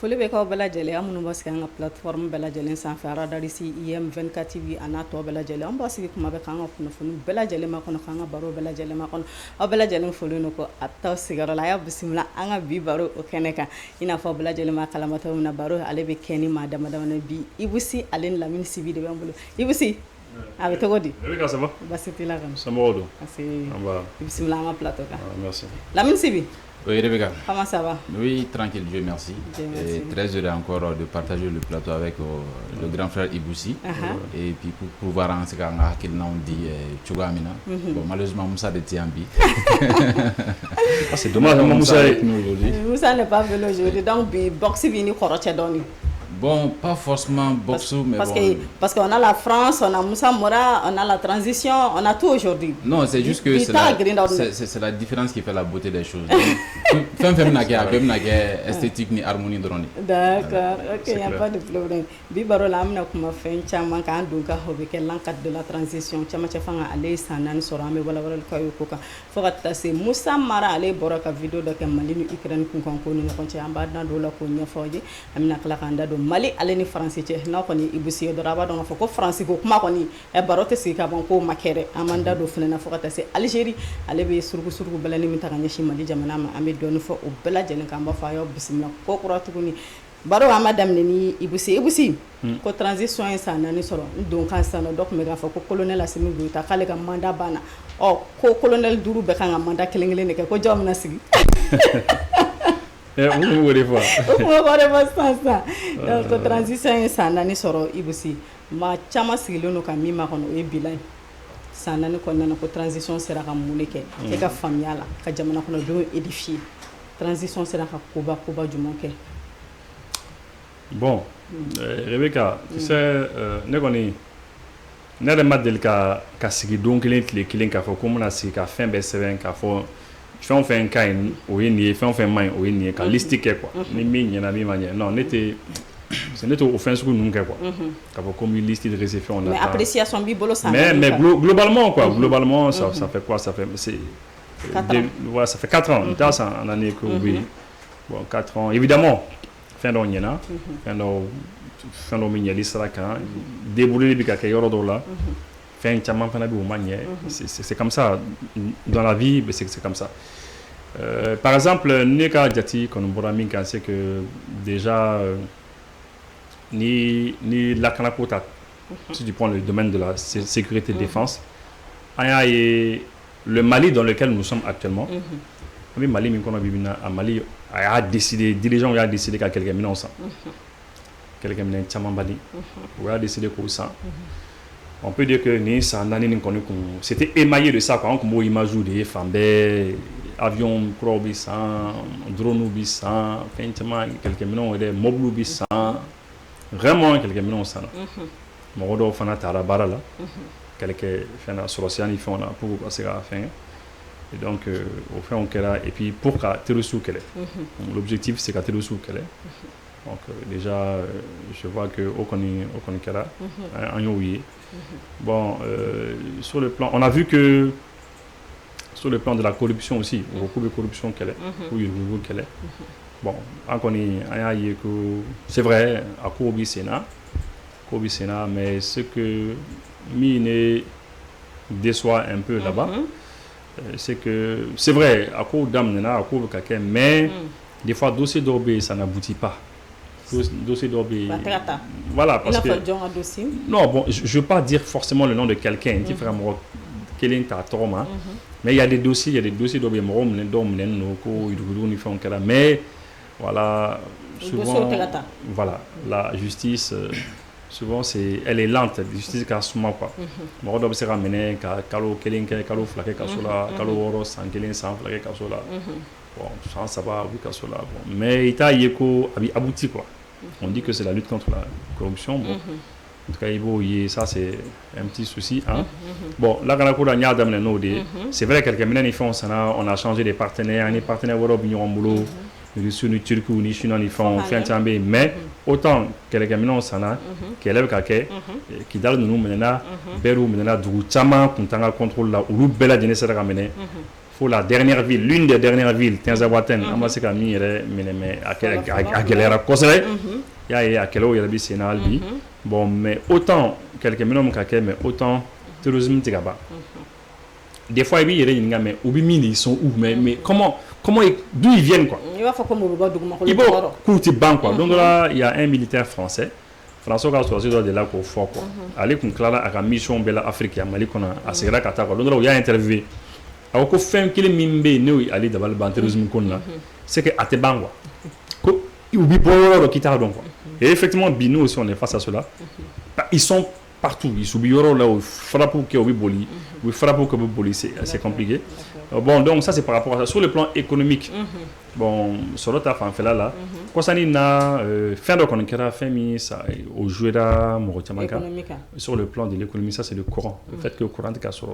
foli bɛ k'aw bɛɛ lajɛlen an minnu b'a sigi an ka plateforme bɛɛ lajɛlen sanfɛ Aradalisi IM24 TV a n'a tɔ bɛɛ lajɛlen an b'a sigi kuma bɛɛ k'an ka kunnafoni bɛɛ lajɛlen makɔnɔ k'an ka baro bɛɛ lajɛlen makɔnɔ aw bɛɛ lajɛlen foli don ko a taw sigiyɔrɔ la a y'a bisimila an ka bi baro o kɛnɛ kan i n'a fɔ aw bɛɛ lajɛlen ma kalama cogo min na baro ale bɛ kɛ ni maa dama damani bi Ibusi ale ni Lamini Sibi de bɛ n bolo Ibusi a bɛ cogo di basi t'i la kan somɔgɔw don parce que i bisimila an ka plateau kan merci Lamini Sibi. Oui, Rebecca. Comment ça va? Oui, tranquille, Dieu merci. Dieu merci. Et très heureux encore de partager le plateau avec le grand frère Iboussi. Et puis pour pouvoir en ce cas qu'il n'a dit Tchougamina. Bon, malheureusement, Moussa de Tiambi. C'est dommage, Moussa est avec nous aujourd'hui. Moussa n'est pas venu aujourd'hui, donc boxe vini koroche doni. Bon, pas forcément boxe, mais bon. Parce qu'on a la France, on a Moussa Mora, on a la transition, on a tout aujourd'hui. Non, c'est juste que c'est la différence qui fait la beauté des choses. Femme n'a qu'à esthétique ni harmonie de ronde. D'accord, ok, il n'y a pas de problème. Bibaro la amna kuma fen chama ka nduka hobe ke l'encadre de la transition chama chafanga ale sanani sorame wala wala kayo koka fogata se Moussa Mara ale boraka video de ke Mali ni Ukraine kun kon ko ni kon ci amba na do la ko nyafoje amna kala kanda do Mali ale ni France ci na ko ni Ibusi do raba do fo ko France ko kuma ko ni e barote se ka bon ko makere amanda do funa na fogata se Algérie ale be surgu belani mi taganya shi Mali jamana ma ambe do fo o bela jelen kan ba fa yo bismillah ko kuratu ni baro amadam ni Ibusi ko transition en sana ni soro donc kan sana donc me ga fa ko colonel Assimi Goïta kale ka mandat bana ko colonel Duru be kan mandat kelengele ne ko jom na sigi vous voulez voir ça donc transition en sana ni soro Ibusi ma chama sigilo no kan mi ma kono e bilay sana ni ko nana ko transition sera ka mulike e ka famia la ka jamana kono do édifier transition sera ka kuba jumonke. Bon, Rebecca, tu sais, ne kɔni ne yɛrɛ ma deli ka sigi don kelen tile kelen k'a fɔ ko n bɛna sigi ka fɛn bɛɛ sɛbɛn k'a fɔ fɛn o fɛn ka ɲi o ye nin ye fɛn o fɛn man ɲi o ye nin ye ka liste kɛ quoi ni min ɲɛna min ma ɲɛ non ne tɛ o fɛn sugu ninnu kɛ quoi k'a fɔ ko n bɛ liste de ces fɛnw na. Mais appréciation b'i bolo ça. Mais globalement quoi, globalement ça fait quoi, ça fait ouais, ça fait 4 ans. Dans en année que oui, bon 4 ans évidemment. Fin d'année ɲɛna fɛn dɔ min ɲɛli sera kan débrouiller bɛ ka kɛ yɔrɔ dɔw la fɛn caman fana bɛ o ma ɲɛ c'est comme ça dans la vie c'est comme ça par exemple ne ka jati kɔni bɔra min kan c'est que déjà ni lakanako ta si tu prends le domaine de la sécurité et défense an y'a ye le Mali dans lequel nous sommes actuellement an bɛ Mali min kɔnɔ bi na a Mali a décidé, dirigeants ont décidé qu'à quelques minutes ça. Quelques minutes chamambali. On a décidé qu'on ça. On peut dire que ni ça nani c'était émaillé de ça quoi. On image des femmes, avions crobissant, drone bissant, quelques minutes des mobiles bissant. Vraiment quelques minutes ça. Mon gars fana tarabara là. Quelques fana sur l'océan ils font là pour passer à la fin. Et donc, au fait, on là et puis pour qu'à Terrousou qu'elle est. L'objectif, c'est qu'à Terrousou qu'elle est. Donc, déjà, je vois que au connaît qu'elle a, en youi. Bon, sur le plan, on a vu que sur le plan de la corruption aussi, beaucoup de corruption qu'elle est, ou qu'elle est. Bon, on connaît, c'est vrai, à Kobi Sénat, mais ce que Mine déçoit un peu là-bas. C'est que c'est vrai à cause d'amener à cause de mais des fois dossier d'obé ça n'aboutit pas dossier d'obé voilà parce que non bon je veux pas dire forcément le nom de quelqu'un qui fait mais il y a des dossiers d'obé mais voilà souvent voilà la justice souvent elle est lente justice ka suma quoi mɔgɔ dɔ bɛ se ka minɛ ka kalo kelen kɛ kalo fila kɛ kaso la kalo wɔɔrɔ san kelen san fila kɛ kaso la bon san saba u bɛ kaso la bon mais i t'a ye ko a bɛ abouti quoi on dit que c'est la lutte contre la corruption bon en tout cas i b'o ye ça c'est un petit souci hein bon lakana ko la n y'a daminɛ n'o de ye c'est vrai quelques minutes ni fɛnw sanna on a changé de partenaires ni partenaires wɛrɛw bɛ ɲɔgɔn bolo ni Turquie ni Chine ni fɛnw fɛn caman bɛ yen mais autant kɛlɛkɛ minɛnw sanna kɛlɛ bɛ ka kɛ Kidal ninnu minɛna Berou minɛna dugu caman kun t'an ka contrôle la olu bɛɛ lajɛlen sera ka minɛ faut la dernière ville, l'une des dernières villes, Tinzawaten, on va se faire mais à Galera Kosere, il y a quel eau il y a des sénats, bon, mais autant, quelques minutes, mais autant, tourisme, tu pas. Des fois, il y a des gens, mais ils sont où, mais comment d'où ils viennent, quoi. Il va falloir comme il faut coûter banque, quoi. Donc là, il y a un militaire français. François qui a choisi de là pour fort, quoi. Allez, qu'on clara à la mission de l'Afrique, à Mali, qu'on a à Sierra Qatar, quoi. Donc là, il y a interviewé. Alors qu'on fait un qu'il est mimbe, nous, aller dans le bantérisme qu'on a. C'est que à tes banques, quoi. Il oublie pour le quitter donc, quoi. Et effectivement, nous aussi, on est face à cela. Ils sont partout. Ils s'oublient là où frappe que vous boli, où frappe que vous boli, c'est compliqué. Bon, donc ça c'est par rapport à ça. Sur le plan économique, bon, sur l'autre affaire, fait là, quoi ça n'est pas fin de qu'on fait mis ça au jouer là, sur le plan de l'économie, ça c'est le courant, le fait que le courant est sur.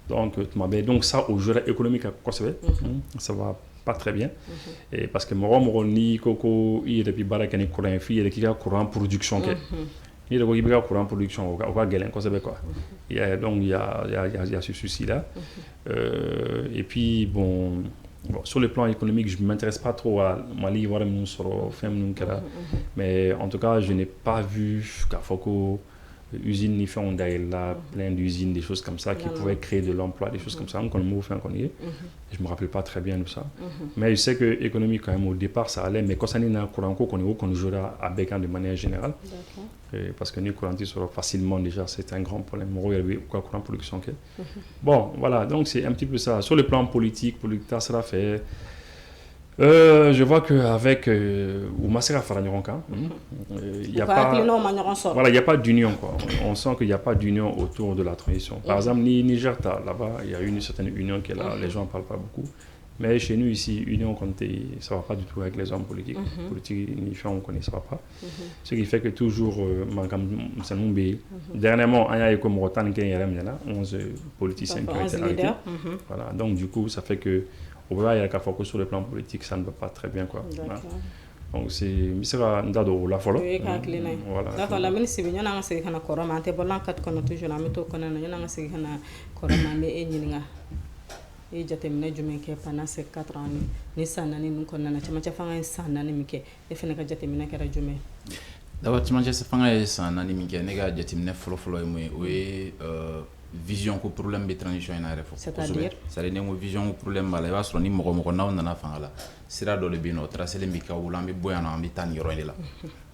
Donc ça au jouer économique, quoi ça va pas très bien, et parce que mon ni coco il depuis barakani courant il y a courant production il y a courant production au quoi galen quoi c'est quoi. Donc il y a ce souci là, et puis bon, sur le plan économique je ne m'intéresse pas trop à Mali voir sur mais en tout cas je n'ai pas vu qu'à Foko usine ni fait on là plein d'usines, des choses comme ça qui pouvaient créer de l'emploi, des choses comme ça je me rappelle pas très bien de ça, mais je sais que économique quand même au départ ça allait, mais quand ça n'est pas courant qu'on jouera à Bécan de manière générale, parce que nous courant sera facilement déjà c'est un grand problème courant production bon voilà, donc c'est un petit peu ça. Sur le plan politique ça sera fait. Je vois qu'avec Oumassera Faranyoronka, il n'y a pas d'union, quoi. On sent qu'il n'y a pas d'union autour de la transition. Par exemple, Niger, là-bas, il y a une certaine union qui est là, les gens n'en parlent pas beaucoup. Mais chez nous, ici, union, ça ne va pas du tout avec les hommes politiques. Politique, on connaît, ça ne va pas. Ce qui fait que toujours, dernièrement, il y a 11 politiciens qui ont été arrêtés. Voilà, donc du coup, ça fait que il y a qu'à focus sur le plan politique, ça ne va pas très bien, quoi. Voilà. Donc c'est misera ndado la folo. Voilà. D'accord, la ministre bi ñana nga se kana koroma te bolan kat kono toujours na meto kono na ñana nga se kana koroma me e ñininga. E jate mena jumen ke pendant ces 4 ans ni sanani nun kono na chama chafanga sanani mike e fene ka jate mena kera jumen. D'abord chama chafanga sanani mike ne ga jate mena folo e vision ko problème de transition ina refo, c'est-à-dire vision ko problème bala ba soro ni mogo naw nana fanga la sira do le bino tracer le mika wula mi boyana ambi tan yoro la.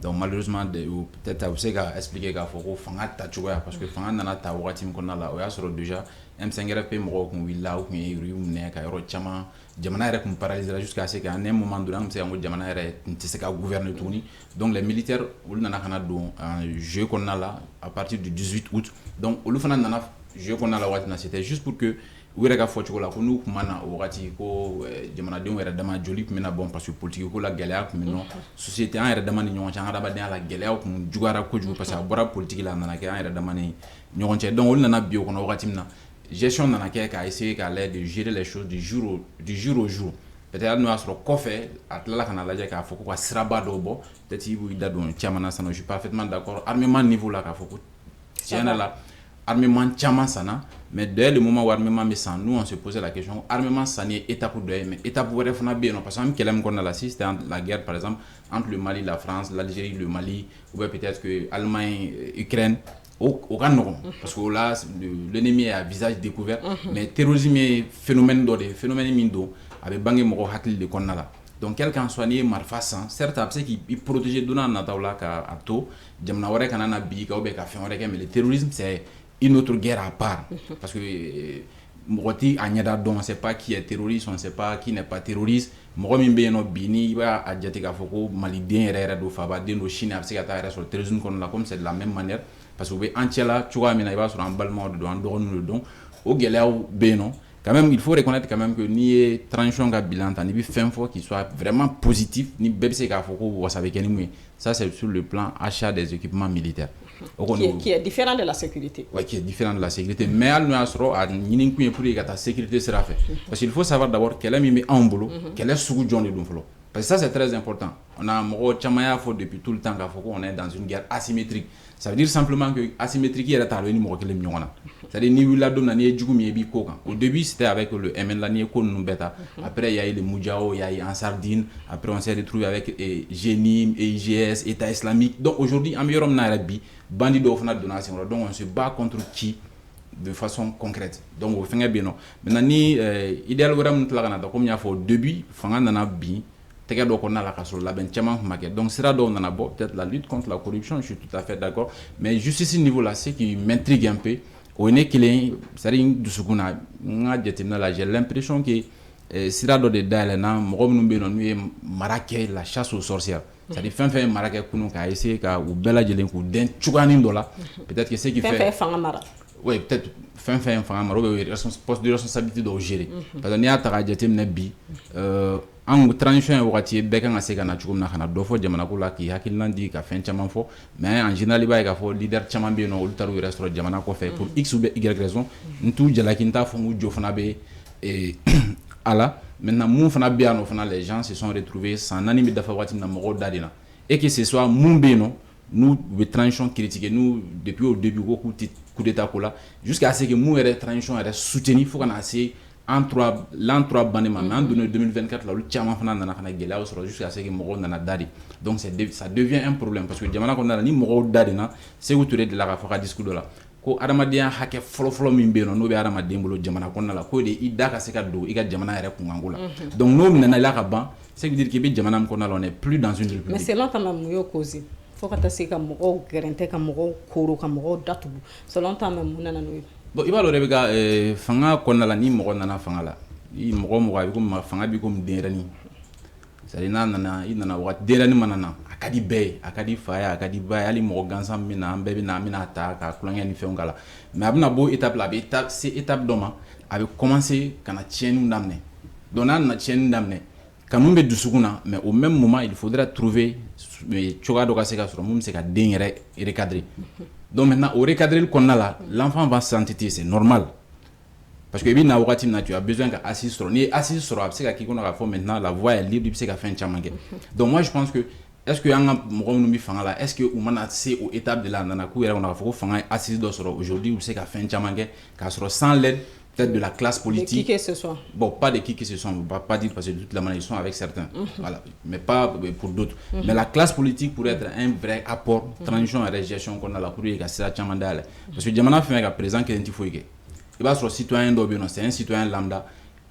Donc malheureusement peut-être vous savez expliquer ga foko fanga ta chuwa parce que fanga nana ta wakati mko na la o ya soro déjà M5RP mogo ko willa ko yuru ne ka yoro chama jamana rek ko paralyser jusqu'à ce qu'à un moment donné on sait ngo jamana rek ntse ka gouverner tourni. Donc les militaires wul nana kana do un jeu qu'on a là à partir du 18 août. Donc olu fana nana je connais la watna, c'était juste pour que où est-ce que la nous mana au rati ko jamana de wera dama joli mais bon parce que politique ko la galère mais non société en era dama ni ñon changa ba la galère ko jugara ko jugu parce que bora politique la nana ke en era dama ni ñon ci donc on nana bio ko rati na gestion nana ke ka essayer ka l'aide de gérer les choses du jour au jour. Peut-être nous asro ko fait atla kana la ka foko ko siraba do bo peut-être il da don chamana ça je suis parfaitement d'accord armement niveau là ka foko tiana là armement chaman sana, mais dès le moment où armement me sans nous on se posait la question armement sani étape de mais étape où refna bien parce que quelqu'un qu'on a la c'était la guerre par exemple entre le Mali, la France, l'Algérie, le Mali ou peut-être que Allemagne, Ukraine au Cameroun parce que là l'ennemi est à visage découvert mais terrorisme est phénomène mindo avec bangé mo hakli de qu'on a là. Donc quelqu'un soigné marfasan certes c'est qu'il protéger donnant nataula ka ato jamna wore kanana bi ka obe ka fait mais le terrorisme c'est une autre guerre à part parce que Moti Agnada on ne sait pas qui est terroriste, on ne sait pas qui n'est pas terroriste. Moromi Beno Bini va à Djatika Foko, Malidien et do Faba, Deno Chine, Absecata sur le terrorisme comme c'est de la même manière. Parce que vous voyez, Antiela, tu vois, Minaïva sur un ballement de don, le don, au Galéo Beno. Quand même, il faut reconnaître quand même que ni tranchon bilan, ni fin fois qui soit vraiment positif, ni Bebse Kafoko ou Savekeni. Ça, c'est sur le plan achat des équipements militaires. Qui est différent de la sécurité. Oui, qui est différent de la sécurité. Mais à nous, pour que la sécurité sera faite. Parce qu'il faut savoir d'abord quel est mis en boulot, quel est ce que John de Dunflo. Parce que ça, c'est très important. On a Chamaya fait depuis tout le temps qu'on est dans une guerre asymétrique. Ça veut dire simplement que asymétrique, il y a des gens qui sont là. C'est-à-dire au début, c'était avec le MN, après, il y a eu le Moudjao, il y a eu en Sardine. Après, on s'est retrouvé avec GENIM, IGS, État islamique. Donc aujourd'hui, en meilleur Narabi, bandit d'offre de donation. Donc on se bat contre qui de façon concrète. Donc on fait bien. Maintenant, idéal comme il y a fait au début, donc peut-être la lutte contre la corruption, je suis tout à fait d'accord, mais juste ici niveau là, ce qui m'intrigue un peu, j'ai l'impression que Sirado de Dalena, Maraké, la chasse aux sorcières. C'est-à-dire fin Maraké qui a essayé ou Bella Jelen ou Den Chuganindola, peut-être que c'est qui fait. Oui, peut-être fin poste de responsabilité de gérer. Parce que n'y a pas de bi en transition wakati bɛɛ kan ka se ka na cogo min na ka na dɔ fɔ jamana ko la k'i hakilina di ka fɛn caman fɔ mais en général i b'a ye k'a fɔ leader caman bɛ yen nɔ olu taara u yɛrɛ sɔrɔ jamana kɔfɛ pour x ou y raison n t'u jalaki n t'a fɔ n k'u jo fana bɛ a la maintenant mun fana bɛ yan nɔ fana les gens se sont retrouvés san 4 bɛ dafa waati min na mɔgɔw da de la et que ce soit mun bɛ yen nɔ nous bɛ transition critiquer nous depuis au début ko k'u tɛ coup d'état ko la jusqu'à ce que mun yɛrɛ transition yɛrɛ soutenir fo ka na se l'an 3 banema mais en 2024 là le tiama fana nana kana gɛlɛya sɔrɔ jusqu'à ce que mɔgɔw nana dadi donc ça devient un problème parce que jamana kɔnɔna la ni mɔgɔw dadi na Sékou Touré de la ka fɔ ka discours dɔ la ko adamadenya hakɛ fɔlɔfɔlɔ min bɛ yen nɔ n'o bɛ adamaden bolo jamana kɔnɔna la ko de i da ka se ka don i ka jamana yɛrɛ kunkanko la donc n'o minɛna i la ka ban c'est dire k'i bɛ jamana min kɔnɔna la on n'est plus dans une république. Mais selon ta mun y'o cause fo ka taa se ka mɔgɔw gɛrɛntɛ ka mɔgɔw koro ka mɔgɔw datugu selon ta mun nana n'o ye. Bon, i b'a dɔn de bɛ ka fanga kɔnɔna la ni mɔgɔ nana fanga la i mɔgɔ a bɛ komi fanga bɛ komi denɲɛrɛnin c'est-à-dire n'a nana i nana waati denɲɛrɛnin mana na a ka di bɛɛ ye a ka di fa ye a ka di ba ye hali mɔgɔ gansan min na an bɛɛ bɛ na an bɛna ta ka kulonkɛ ni fɛnw k'a la mais a bɛna bɔ étape la a bɛ se étape dɔ ma a bɛ commencer ka na tiɲɛniw daminɛ donc n'a nana tiɲɛni daminɛ kanu bɛ dusukun na mais au même moment il faudra trouver cogoya dɔ ka se ka sɔrɔ mun bɛ se ka den yɛrɛ recadrer. Donc maintenant, au recadrer le qu'on a là, l'enfant va s'entêter, c'est normal. Parce que tu as besoin d'assister sur. Ni assister sur, c'est qu'à qui qu'on a fait maintenant, la voix est libre, c'est qu'à faire un chamangue. Donc moi je pense que est-ce que un moment fanga là, est-ce que on a assez aux étapes de la nanakou et on a fait fanga assister sur aujourd'hui ou c'est qu'à faire un chamangue, qu'à sur sans l'aide peut-être de la classe politique. De qui que ce soit. Bon, pas de qui que ce soit, on ne va pas dire parce que de toute la manière ils sont avec certains. Voilà, mais pas pour d'autres. Mais la classe politique pourrait être un vrai apport, transition et régestion qu'on a là pour y casser la chamandale. Parce que Jamana fait un présent qui est un il va sur citoyen d'Obino, c'est un citoyen lambda.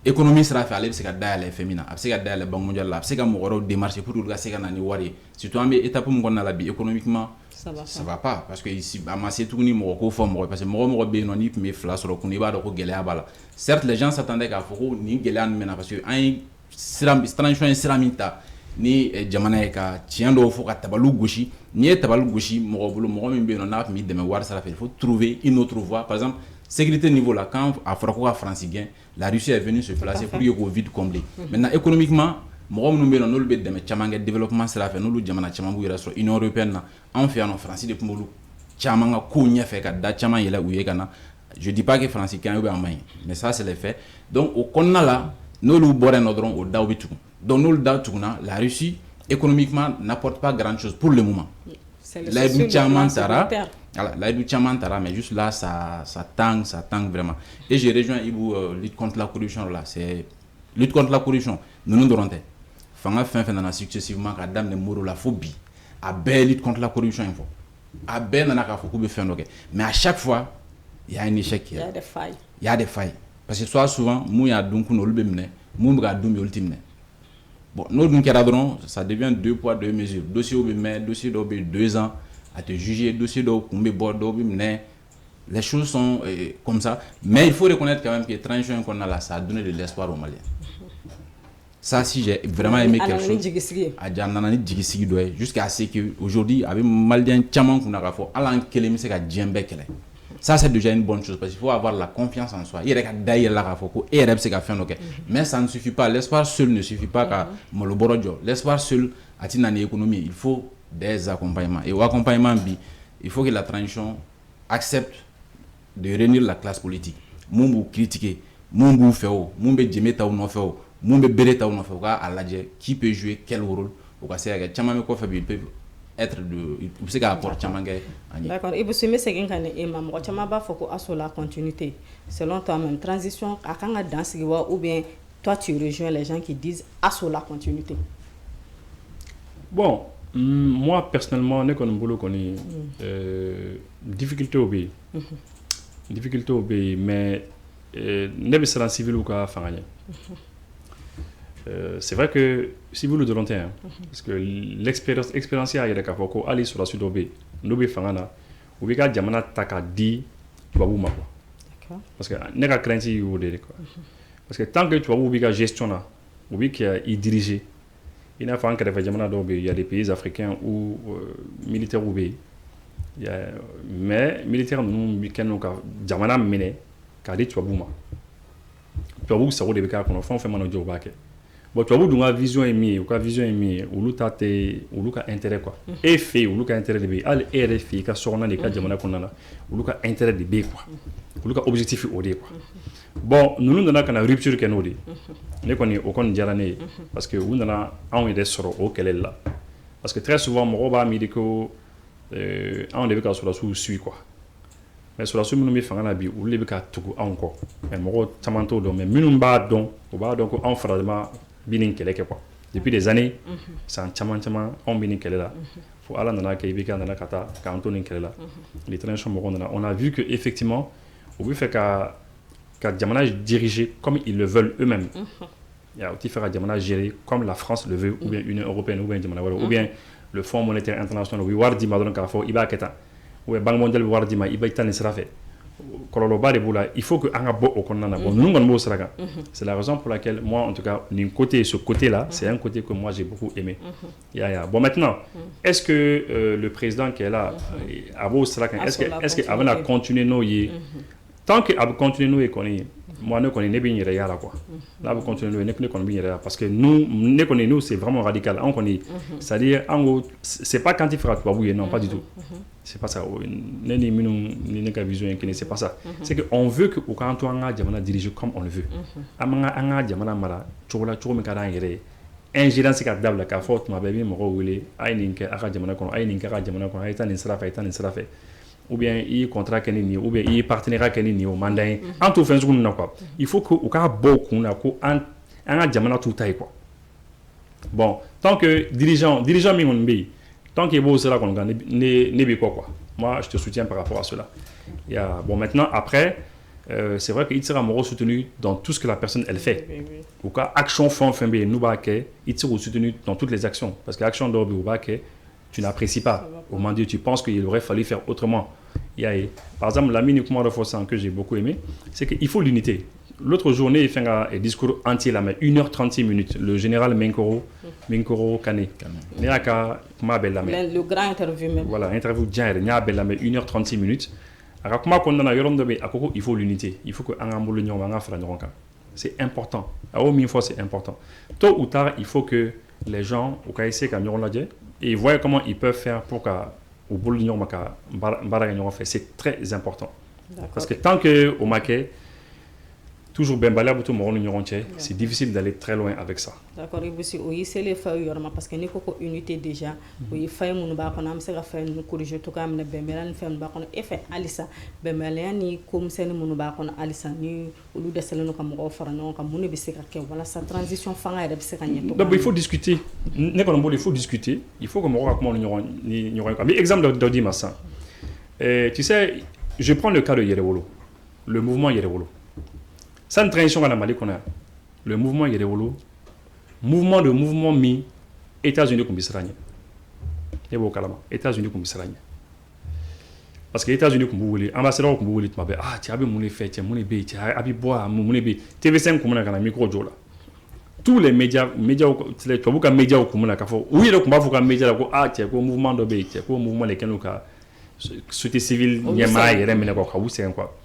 Économie sera fait aller, c'est qu'à d'ailleurs les féminins, c'est qu'à d'ailleurs les banques mondiales, c'est qu'à mourir démarcher pour le c'est qu'à n'ani wari. Surtout en étape où on a la vie économiquement. Ça va pas parce que ici amasser tout ni moko forme parce que moko be non ni mais flas ro kuni ba do ko gelea bala certes les gens s'attendaient qu'à foko ni gelea mena parce que un transition siramita ni jamana ka tiendo fo ka tabalu goshi ni tabalu goshi moko bolo moko min be non na mi de me war ça il faut trouver une autre voie par exemple sécurité niveau là quand Afroko a francilien la Russie est venue se placer pour que Covid combler maintenant économiquement mɔgɔ minnu bɛ yen nɔ n'olu bɛ dɛmɛ caman kɛ développement sira fɛ n'olu jamana caman b'u yɛrɛ sɔrɔ Union européenne na anw fɛ yan nɔ Faransi de tun b'olu caman ka kow ɲɛfɛ ka da caman yɛlɛ u ye ka na je dis pas que Faransi ka ɲi ou bien a man ɲi mais ça c'est les faits donc o kɔnɔna la n'olu bɔra yen nɔ dɔrɔn o daw bɛ tugun donc n'olu daw tugunna la Russie économiquement n'apporte pas grand chose pour le moment layidu caman taara voilà layidu caman taara mais juste là ça tangue vraiment et je rejoins Ibou lutte contre la corruption là c'est lutte contre la corruption nous dɔrɔn tɛ fanga fɛn fɛn nana successivement ka daminɛ Moro la fo bi a bɛɛ lutte contre la corruption in fɔ a bɛɛ nana k'a fɔ k'u bɛ fɛn dɔ kɛ mais à chaque fois il y a un échec il y a des failles parce que soit souvent mun y'a dun kun olu bɛ minɛ mun bɛ k'a dun bi olu tɛ minɛ bon n'o dun kɛra dɔrɔn ça devient 2 poids 2 mesures dossier bɛ mɛn dossier dɔw bɛ 2 ans à te juger dossier dɔw kun bɛ bɔ dɔw bɛ minɛ les choses sont comme ça mais il faut reconnaître quand même que transition in kɔnɔna la ça a donné de l'espoir aux Maliens. Ça, si j'ai vraiment aimé quelque chose, à Djanana ni Djigisigi doit jusqu'à ce que aujourd'hui, avec Malien Tchaman qu'on a fait, Alan Kelemi c'est qu'à Djembe Kele. Ça, c'est déjà une bonne chose parce qu'il faut avoir la confiance en soi. Il y a des gens qui ont fait faire ok. Mais ça ne suffit pas. L'espoir seul ne suffit pas qu'à Moloborodjo. L'espoir seul à Tinani économie. Il faut des accompagnements. Et au accompagnement, il faut que la transition accepte de réunir la classe politique. Mumbu critiquer, Mumbu fait, Mumbu Djemeta ou non fait. mun bɛ bere ta u nɔfɛ u k'a lajɛ qui peut jouer quel rôle o ka se ka kɛ caman bɛ kɔfɛ bi ils peuvent être u bɛ se ka apport caman kɛ a ɲɛ. D'accord, i bɛ se n bɛ segin ka na e ma mɔgɔ caman b'a fɔ ko asso la continuité selon toi même transition a kan ka dan sigi wa ou bien toi tu rejoins les gens qui disent asso la continuité. Bon, moi personnellement ne kɔni bolo kɔni difficulté o bɛ yen difficulté o bɛ yen mais ne bɛ siran civil ka fanga ɲɛ. C'est vrai que civil dɔrɔn tɛ parce que l'expérience y'a yɛrɛ k'a fɔ ko hali sɔrɔdasi dɔw bɛ yen n'u bɛ fanga na u bɛ ka jamana ta k'a di tubabuw ma quoi. Parce que ne ka crainte y'o de quoi. Parce que tant que tubabuw b'i ka gestion na u bɛ k'i diriger i n'a fɔ an kɛrɛfɛ jamana dɔw bɛ yen il y a des pays africains où militaires bɛ yen mais militaires ninnu bɛ kɛ n'u ka jamana minɛ k'a di tubabuw ma tubabuw sago de bɛ k'a kɔnɔ fɛn o fɛn mana jɔ u b'a kɛ. Bon tubabuw dun ka vision ye min ye u ka vision ye min ye olu ta tɛ olu ka intérêt quoi e fɛ yen olu ka intérêt de bɛ yen hali e yɛrɛ fɛ yen i ka sokɔnɔna de i ka jamana kɔnɔna na olu ka intérêt de bɛ yen quoi olu ka objectif o de ye quoi. Bon ninnu nana ka na rupture kɛ n'o de ye ne kɔni o kɔni diyara ne ye parce que u nana anw yɛrɛ sɔrɔ o kɛlɛli la parce que très souvent mɔgɔw b'a miiri ko anw de bɛ ka sɔrɔdasiw suit quoi mais sɔrɔdasi minnu bɛ fanga na bi olu de bɛ ka tugu anw kɔ mais mɔgɔw caman t'o dɔn mais minnu b'a dɔn u b'a dɔn ko anw faradama bi nin kɛlɛ kɛ quoi depuis des années san caman anw bi nin kɛlɛ la fo ala nana kɛ IBK nana ka taa k'an to nin kɛlɛ la les transitions mɔgɔw nana on a vu que effectivement u bɛ fɛ ka jamana diriger comme ils le veulent eux-mêmes u tɛ fɛ ka jamana gérer comme la France le veut ou bien Union européenne ou bien jamana wɛrɛ ou bien le Fonds monétaire international u bɛ wari d'i ma dɔrɔn k'a fɔ i b'a kɛ tan ou bien Banque mondiale bɛ wari d'i ma i bɛ taa nin sira fɛ kɔlɔlɔba de b'o la il faut que an ka bɔ o kɔnɔna na bon ninnu kɔni b'o sira kan c'est la raison pour laquelle moi en tout cas ce côté là c'est un côté que moi j'ai beaucoup aimé bon maintenant est-ce que le président qui est là a b'o sira kan est-ce que a bɛna continuer n'o ye tant que a bɛ continuer n'o ye kɔni moi ne kɔni ne bɛ n yɛrɛ y'a la quoi n'a bɛ continuer n'o ye ne kɔni bɛ n yɛrɛ y'a parce que nous c'est vraiment radical anw kɔni c'est-à-dire an ko c'est pas quand il fera tubabu ye non pas du tout c'est pas ça ne ni minnu ni ne ka vision ye kelen c'est pas ça c'est que on veut que u k'an to an ka jamana diriger comme on le veut an ka jamana mara cogo la cogo min ka d'an yɛrɛ ye ingérence ka dabila k'a fɔ tuma bɛɛ i bɛ mɔgɔw wele a ye nin kɛ a ka jamana kɔnɔ a ye nin kɛ a ka jamana kɔnɔ a ye taa nin sira fɛ a ye taa nin sira fɛ ou bien i ye contrat kɛ ni nin ye ou bien i ye partenariat kɛ ni nin ye o man d'an ye an t'o fɛn sugu ninnu na quoi il faut que u k'a bɔ u kun na ko an ka jamana t'u ta ye quoi bon tant que dirigeant min kɔni bɛ yen tant qu'il b'o sira kɔni kan ne b'i kɔ quoi moi je te soutiens par rapport à cela bon maintenant après c'est vrai que il sera mɔgɔw soutenu dans tout ce que la personne elle fait u ka action fɛn o fɛn bɛ yen n'u b'a kɛ i tɛ se k'u soutenu dans toutes les actions parce que action dɔw bɛ yen u b'a kɛ tu n'apprécies pas au moment où tu penses qu'il aurait fallu faire autrement par exemple la mini kuma dɔ fɔ sisan que j'ai beaucoup aimé c'est qu'il faut l'unité. L'autre journée, il fait un discours entier là, mais 1h36 minutes. Le général Minkoro Kane. Le grand interview même. Voilà, interview bien, il y a 1h36 minutes. Il faut l'unité. Il faut que c'est important. C'est important. Tôt ou tard, il faut que les gens, et voient comment ils peuvent faire pour que c'est très important. Parce que tant que au maquet, toujours c'est difficile d'aller très loin avec ça. D'accord, oui, c'est les faits parce que nous avons unité déjà. Oui, faits nous avons fait nous corriger tout comme nous avons fait nous avons effet Alissa, ni comme c'est nous avons Alissa ni au lieu de cela nous avons offert nous comme nous avons voilà sa transition fanga est de donc il faut discuter. Il faut discuter. Il faut que nous comment nous mais exemple d'Audi Massa. Tu sais, je prends le cas de Yerewolo, le mouvement Yerewolo. Sans transition à la Mali qu'on a, le mouvement Yerewolo, mouvement mis États-Unis comme Israël. Et bon, États-Unis comme Israël. Parce que États-Unis comme vous voulez, ambassadeur comme vous voulez, tu as vu mon effet, tu as monébé, tu as vu bois, mon ébé, TV5 comme on a un micro là. Tous les médias, tu as vu qu'un média au commun là, oui, le combat faut qu'un média là, tu as vu mouvement de bé, tu as vu mouvement les Kenoka, société civile, Niama, Yerem, c'est quoi.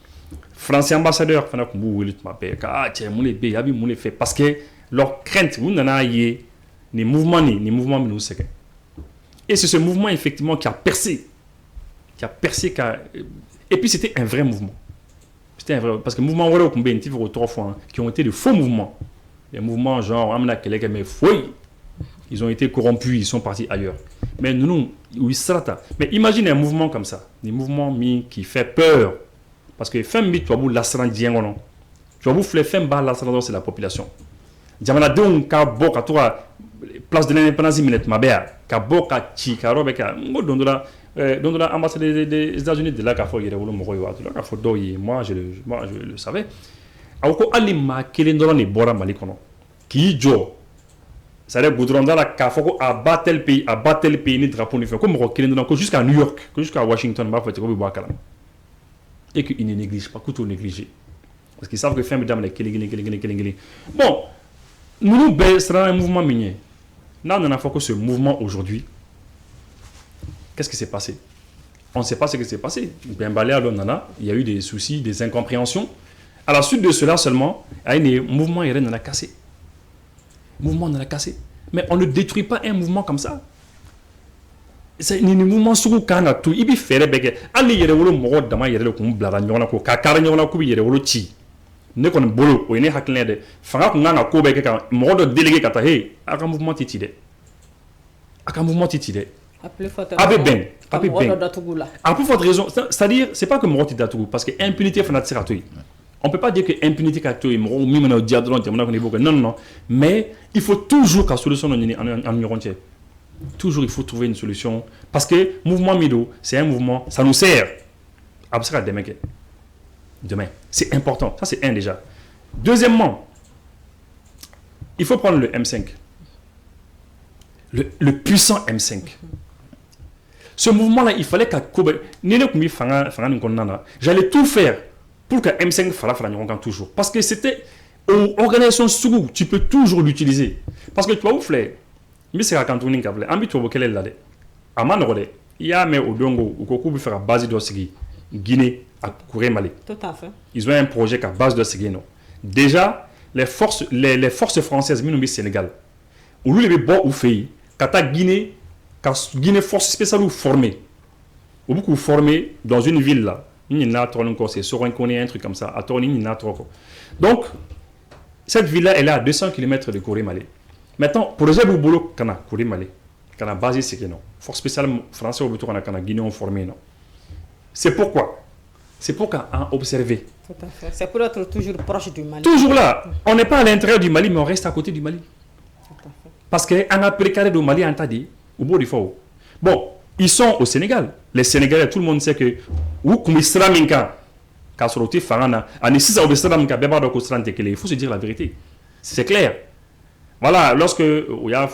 Français ambassadeur fana kun b'u wele tuma bɛɛ ka cɛ mun de bɛ yen a bɛ mun de fɛ parce que leur crainte u nana ye ni mouvement minnu sɛgɛn et c'est ce mouvement effectivement qui a percé et puis c'était un vrai mouvement parce que mouvement wɛrɛw kun bɛ yen n tɛ fɛ k'o tɔgɔ fɔ qui ont été de faux mouvements Les mouvements genre Amna Keleke mais fouille. Ils ont été corrompus, ils sont partis ailleurs. Mais nous, oui, ça. Mais imagine un mouvement comme ça, des mouvements qui fait peur. Parce que femme tu as l'asran diangono. Tu as fait femme bas l'asran c'est la population. Jamana donc ka boka toi place de l'indépendance minute ma bea ka boka chi ka robe ka ngo dondola ambassade des États-Unis de là ka fo yere wolo mo koy watu ka fo doyi moi je le savais. Awko alima kelendoro ni bora mali kono. Ki jo c'est-à-dire goudron dans la cafo à battre le pays ni drapeau ni fait comme jusqu'à New York jusqu'à Washington bah faut être comme Bakala et qu'ils ne négligent pas tout négliger parce qu'ils savent que fin madame les bon nous sera un mouvement minier là on a fait que ce mouvement aujourd'hui qu'est-ce qui s'est passé on ne sait pas ce qui s'est passé bien balé à l'onana il y a eu des soucis des incompréhensions à la suite de cela seulement il y a un mouvement qui a cassé. Mouvement de la cassé. Mais on ne détruit pas un mouvement comme ça. C'est un mouvement sur le canard tout. Il peut faire des allez y aller au mort dama y aller au blada nyona ko kakara nyona ko y aller au chi. Ne kon bolo o ne hakle de fanga ko ngana ko beke ka mort délégué kata hey aka mouvement titide. Aka mouvement titide. Après ben. À plus forte raison, c'est-à-dire c'est pas que mort titide parce que impunité fanatique à tout. On ne peut pas dire que l'impunité est non. Mais il faut toujours qu'à solution en toujours il faut trouver une solution. Parce que le mouvement Mido, c'est un mouvement, ça nous sert. Demain. C'est important. Ça, c'est un déjà. Deuxièmement, il faut prendre le M5. Le puissant M5. Ce mouvement-là, il fallait qu'à Kobe, j'allais tout faire pour que M5 fasse toujours. Parce que c'était une organisation sous, tu peux toujours l'utiliser. Parce que tu vois où flair, mais c'est quand on est en tu vois quelle est là. À Manoré, il y a mais au Dongo, ou qu'on peut faire à base de Sigui, Guinée, à Kouré Mali. Tout à fait. Ils ont un projet à base de Sigui. Déjà, les forces françaises, Minoumi Sénégal, où lui les bon ou fait, quand Guinée force spéciale ou formée, ou beaucoup formée dans une ville là. C'est sur un truc comme ça. Donc, cette ville-là, elle est à 200 km de Corée-Malais. Maintenant, pour les Boubolo, Kana, Corée-Malais, Kana basé, c'est que non. Force spéciale français au retour, Kana Guinée, formé, non. C'est pourquoi. C'est pour qu'on observe. Tout à fait. C'est pour être toujours proche du Mali. Toujours là. On n'est pas à l'intérieur du Mali, mais on reste à côté du Mali. Tout à fait. Parce qu'on a précaré du Mali, on t'a dit, au bout du faux. Bon. Ils sont au Sénégal. Les Sénégalais, tout le monde sait que il faut se dire la vérité. C'est clair. Voilà, lorsque il y a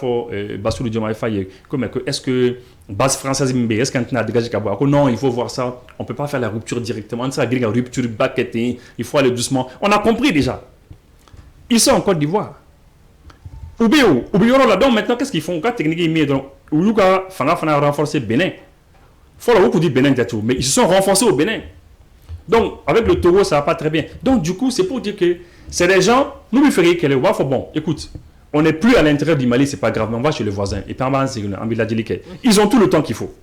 Bassou Diomaye Faye, est-ce que base française est-ce qu'on a dégagé Kabou? Non, il faut voir ça. On ne peut pas faire la rupture directement. Ça une rupture baquette. Il faut aller doucement. On a compris déjà. Ils sont en Côte d'Ivoire. Oublions là-dedans. Maintenant, qu'est-ce qu'ils font? Quand technique est mise dans Oulouka, Fana renforcer Bénin. Faut beaucoup dire Bénin, mais ils se sont renforcés au Bénin. Donc, avec le Togo, ça va pas très bien. Donc, du coup, c'est pour dire que c'est des gens, nous lui ferions qu'elle est bon, écoute, on n'est plus à l'intérieur du Mali, c'est pas grave, mais on va chez le voisin. Et puis, ils ont tout le temps qu'il faut.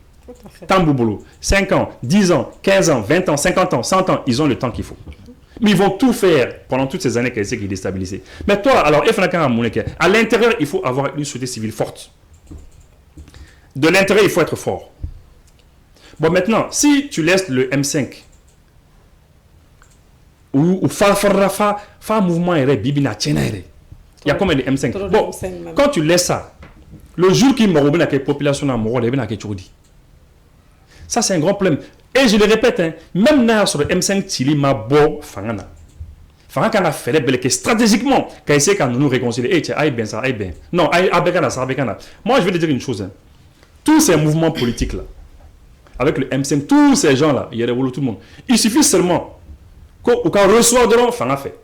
Tambouboulou, 5 ans, 10 ans, 15 ans, 20 ans, 50 ans, 100 ans, ils ont le temps qu'il faut. Mais ils vont tout faire pendant toutes ces années qu'elle sait qu'ils est déstabilisé. Mais toi, alors, à l'intérieur, il faut avoir une société civile forte. De l'intérieur, il faut être fort. Bon, maintenant, si tu laisses le M5 ou fa mouvement bibina il y a combien de M5? Bon, quand tu laisses ça, le jour qu'il m'aura bien la population n'a bien ça c'est un grand problème. Et je le répète, hein, même là sur le M5 Tili ma bo fangana. Fangana a fait les que stratégiquement quand il sait qu'on nous réconcilier. Eh tiens, aïe bien ça, aïe bien. Non, aïe abekana ça abekana. Moi je vais te dire une chose. Hein. Tous ces mouvements politiques là, avec le M5, tous ces gens là, il y a tout le monde. Il suffit seulement qu'on reçoit de l'enfant fait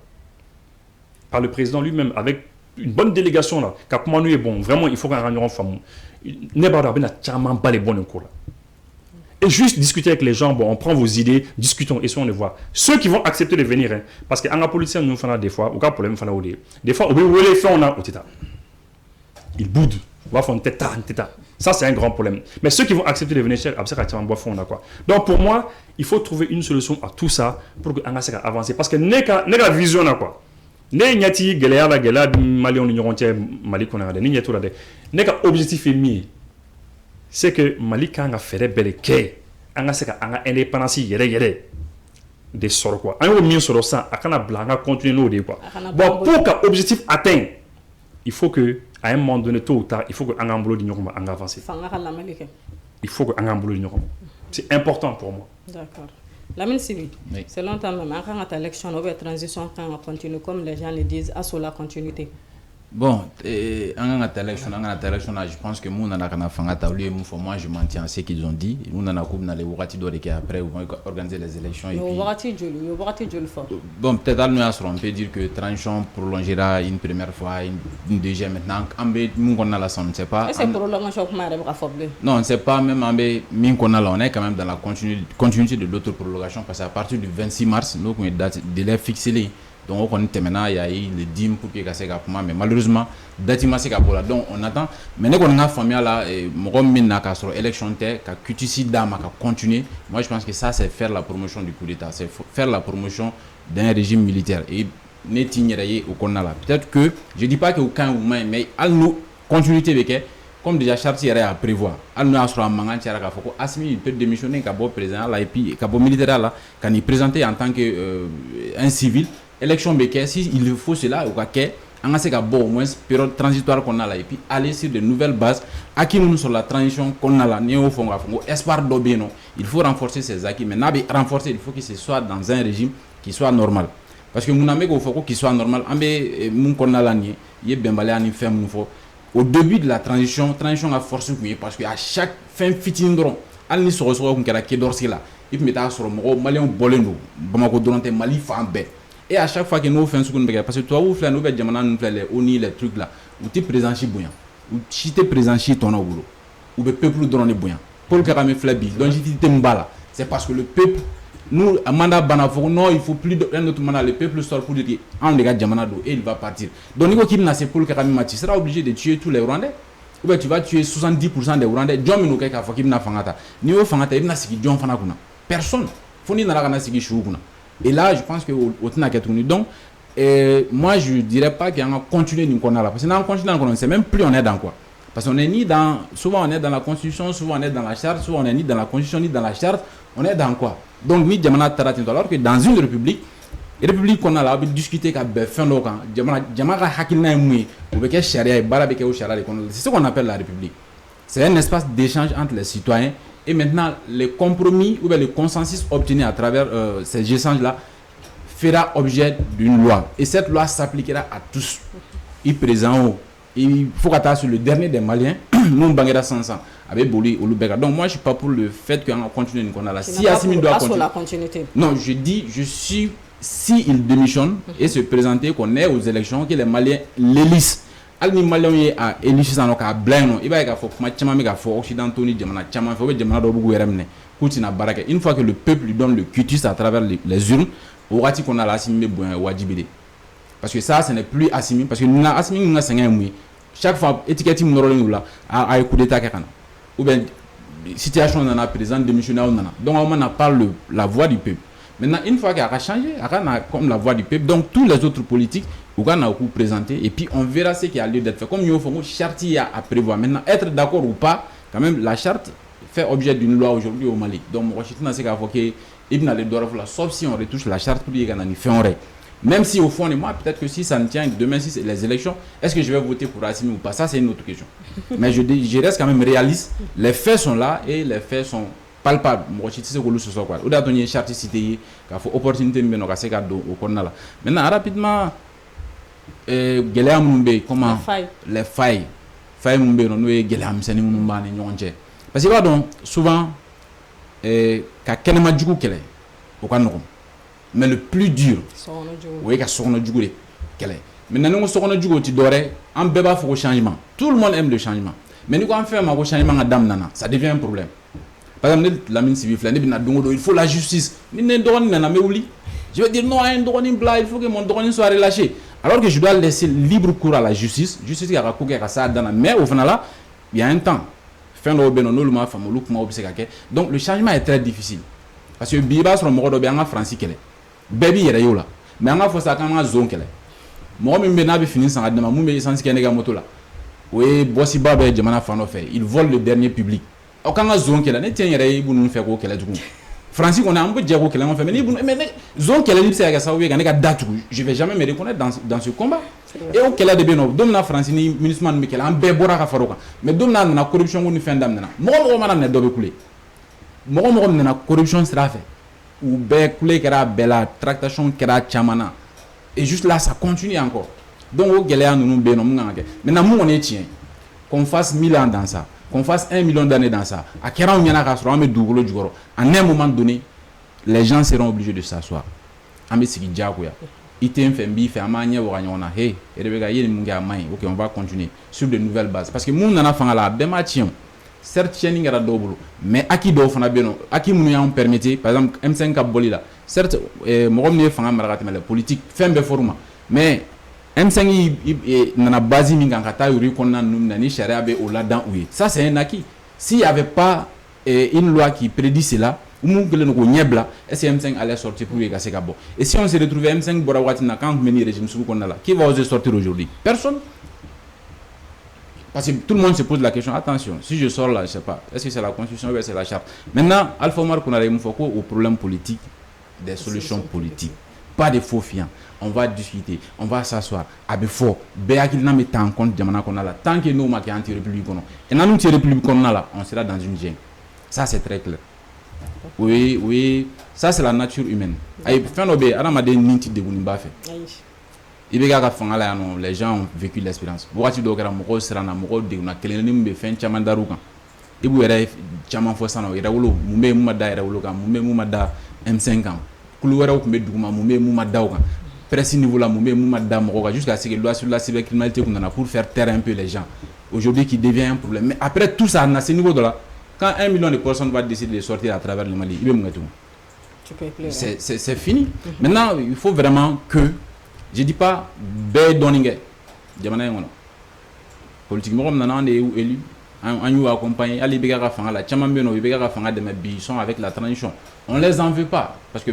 par le président lui-même avec une bonne délégation là. Car comment nous est bon, vraiment il faut qu'on rende femme. N'est pas pas les bons cours là. Et juste discuter avec les gens, bon, on prend vos idées, discutons et on les voit. Ceux qui vont accepter de venir, hein, parce qu'en la police, nous faisons des fois, au cas problème, des fois, on a au teta. Ils boudent. Ça, c'est un grand problème. Mais ceux qui vont accepter de venir chez quoi. Donc, pour moi, il faut trouver une solution à tout ça pour qu'on avance. Parce que n'est la vision, quoi. ne ɲɛti gɛlɛya la gɛlɛya bi maliyɛnw ni ɲɔgɔn cɛ Mali kɔnɔ yan dɛ ne ɲɛ t'o la dɛ ne ka objectif ye min ye c'est que Mali kan ka fɛɛrɛ bɛɛ de kɛ an ka se ka an ka indépendance yɛrɛ yɛrɛ de sɔrɔ quoi an y'o min sɔrɔ sisan a kana bila an ka continuer n'o de ye quoi bon pour ka objectif atteindre il faut que à un moment donné tôt ou tard il faut que an k'an bolo di ɲɔgɔn ma an ka avancer il faut que an k'an bolo di ɲɔgɔn ma c'est important pour moi. D'accord. Lamine Sibi, c'est longtemps même, quand tu as l'élection, on va transition, quand on continue, comme les gens le disent, à sur la continuité. Bon, en élection, je pense que nous, moi je maintiens ce qu'ils ont dit. Nous, après, ils vont organiser les élections. Bon, peut-être on peut dire que transition prolongera une première fois, une deuxième. Maintenant, nous, on a la sonde, on ne sait pas. C'est prolongation non, on ne sait pas, même on est quand même dans la continuité de l'autre prolongation, parce qu'à partir du 26 mars, nous avons une date délai fixé. Donc on est maintenant il y a eu le DIM pour que ça soit mais malheureusement datima c'est là donc on attend mais nous on a famille là mon mina ka sur élection terre ka QTC dama ka continuer moi je pense que ça c'est faire la promotion du coup d'état c'est faire la promotion d'un régime militaire et netignérayer au qu'on a là peut-être que je dis pas que aucun mais à nous continuité avec comme déjà Chartier à prévoir à nous assurer mangan tiara ka foko Assimi il peut démissionner ka bo président là et puis ka bo militaire là quand il présenter en tant que un civil élection béquet si il faut cela au cas on a ces au moins période transitoire qu'on a là et puis aller sur de nouvelles bases acquis nous sur la transition qu'on a là néo fond espoir d'obéno il faut renforcer ces acquis mais n'abe renforcer il faut que ce soit dans un régime qui soit normal parce que mon ami il faut qu'il soit normal ambe mon qu'on a là ni y bembalé ani fait mon faut au début de la transition a force parce que à chaque fin fitindron al ni so qu'on kala ke dorsi là il peut mettre sur mo malien bolendo bamako donate Mali fambe. Et à chaque fois que nous faisons ce qu'on veut, parce que toi, vous faites nous les ONI, les trucs là, où tu es présent chez Bouyan, où tu es présent chez ton boulot, où le peuple donne les Bouyan. Pour le Kagame Flabi, donc j'ai dit Mbala, c'est parce que le peuple, nous, Amanda Banafo, non, il faut plus d'un autre mandat, le peuple sort pour dire en dégâts Djamanado et il va partir. Donc, il faut qu'il pour le Kagame Mati, sera obligé de tuer tous les Rwandais. Ou bien tu vas tuer 70% des Rwandais. John Minouke a fait qu'il n'a fangata. Niveau fangata, il n'a pas John Fanakuna. Personne. Faut ni n'a pas Choukuna. Et là, je pense que donc, moi, je ne dirais pas qu'il y a un continuer nous là. Parce que dans le continent, on ne sait même plus on est dans quoi. Parce qu'on est ni dans, souvent on est dans la constitution, souvent on est dans la charte, souvent on est ni dans la constitution, ni dans la charte, on est dans quoi. Donc, ni Djamana Taratin, alors que dans une république qu'on a là, on peut discuter qu'à fin de camp, Djamana Hakilna Moui, ou Beke Sharia, Barabeke ou Sharia, c'est ce qu'on appelle la république. C'est un espace d'échange entre les citoyens. Et maintenant, les compromis ou bien le consensus obtenu à travers ces échanges-là fera objet d'une loi. Et cette loi s'appliquera à tous. Il présent, il faut qu'attendre sur le dernier des Maliens, nous Bangera 500, avec Boli ou Lubega. Donc moi, je ne suis pas pour le fait qu'on continue une là. Si Assimi doit continuer. Non, je dis, je suis, si il démissionne et se présenter qu'on est aux élections, que les Maliens l'élisent. Alni malien a élu sans ka blanc il va y avoir kuma chama mega fo occidentaux ni jamana chama fo jamana do bugu yeremne kutina baraka une fois que le peuple lui donne le cutus à travers les urnes au rati qu'on a la Assimi boin wajibide parce que ça ce n'est plus Assimi parce que nous Assimi nous a mouy chaque fois étiquette nous rolling là a coup d'état kana ou bien situation on a président démissionnaire on a donc on n'a pas la voix du peuple. Maintenant une fois qu'il a changé comme la voix du peuple donc tous les autres politiques on a présenté et puis on verra ce qui a lieu d'être fait comme il faut charte à prévoir maintenant être d'accord ou pas quand même la charte fait objet d'une loi aujourd'hui au Mali donc moi je suis dans ce cas que il n'a le droit là sauf si on retouche la charte pour dire qu'on a fait un ré même si au fond de moi peut-être que si ça ne tient demain si c'est les élections est-ce que je vais voter pour Assimi ou pas ça c'est une autre question mais je reste quand même réaliste les faits sont là et les faits sont palpable moi je sais que ce soit quoi au dernier charte cité qu'il faut opportunité mais on a ces cadeaux au corner là maintenant rapidement Gélé Mumbe comment les failles Mumbe non est Gélé Amseni Mumba ni nyonje parce que donc souvent ka kenema djugu kele au kan mais le plus dur oui ka sono djugu kele maintenant nous sono djugu ti doré en beba faut changement tout le monde aime le changement mais nous quand on fait un changement à dame nana ça devient un problème. Par exemple, la mine civile, il faut la justice. Je veux dire, non, il faut que mon droit soit relâché. Alors que je dois laisser libre cours à la justice. Justice qui a recours à ça, mais au final, là, il y a un temps. Donc le changement est très difficile. Parce que Biba sur le mot de Bianga Francis, Baby est là. Mais on a fait ça quand on a zone. Moi même n'a pas fini sans adama mumbe sans kenega moto là. Oui, bossi babe jamana fano fait. Il vole le dernier public. Au quand la zone qu'elle a ne tient yere bu nu faire ko kala du. Francis on a un peu diago kala on fait mais zone qu'elle a dit c'est ça oui ga datu. Je vais jamais me reconnaître dans ce combat. Et au kala de beno domna Francis ni ministre man Mikel en be bora ka faroka. Mais domna na corruption ko ni fin dam na. Mo mana na dobe kule. Mo na corruption sera fait. Ou be kule kera bela tractation kera chamana. Et juste là, ça continue encore. Donc, au Galéa, nous nous bénons. Maintenant, nous, on est tien. Qu'on fasse 1000 ans dans ça, qu'on fasse 1 million d'années dans ça. À quel moment on a en un moment donné, les gens seront obligés de s'asseoir. Ok, on va continuer sur de nouvelles bases. Parce que nous, on a fait la dématition. Certes, il y a des mais à qui doit faire bien, à qui nous permettre, par exemple, M5 Kaboli là. Certes, moi, je suis la politique, fait un forum, mais M5 n'a base mingangata yuri konna numnani sharia be au là-dedans oui. Ça c'est un acquis. S'il n'y avait pas une loi qui prédit cela, est-ce que M5 allait sortir pour y casser Gabo? Et si on se retrouvait M5 Borawatina quand meni régime sous qu'on a là, qui va oser sortir aujourd'hui? Personne. Parce que tout le monde se pose la question, attention, si je sors là, je ne sais pas, est-ce que c'est la constitution ou c'est la charte? Maintenant, Alpha Omar qu'on a au problème politique, des solutions politiques, pas de faux fiants. On va discuter, on va s'asseoir. Avec fort, Béakil n'a mis en compte Diamana qu'on a là. Tant que nous, qui est anti-république, et dans l'anti-république qu'on a là, on sera dans une gêne. Ça, c'est très clair. Oui, oui, ça, c'est la nature humaine. Les gens ont vécu l'expérience. Presse niveau là, jusqu'à ce que loi sur la cybercriminalité qu'on a pour faire taire un peu les gens. Aujourd'hui, qui devient un problème. Mais après tout ça, à ce niveau de là, quand 1 million de personnes va décider de sortir à travers le Mali, il va c'est fini. Maintenant, il faut vraiment que, je ne dis pas, politiquement, on est élu, on accompagné, ils sont avec la transition. On ne les en veut pas, parce que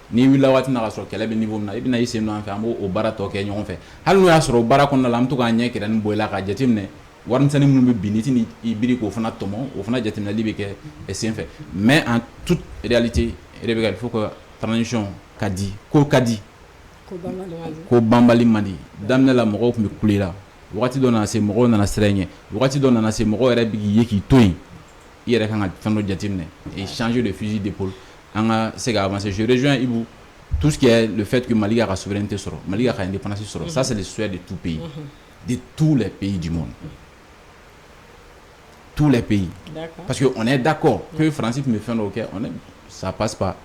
ni wila wati na kasoro kele be niveau na ibina yise no anfa mo o bara to ke nyon fe hal no yasoro bara kon na lam to ga nye ke dan boyla ka jetimne warn sani mun be biniti ni ibiri ko fana tomo o fana jetimna libe ke e sen fe mais en toute réalité il faut que transition kadi ko bambali mandi damna la mo ko me kulira wati do na se mo na srenye wati do na se mo ko re bigi yeki toyi yere kan fano jetimne et changer de fusil d'épaule. Je rejoins Ibou. Tout ce qui est le fait que Mali a la souveraineté sur Mali a l'indépendance sur ça, c'est le souhait de tout pays, de tous les pays du monde. Tous les pays. Parce qu'on est d'accord que Francis me fait un OK, ça passe pas.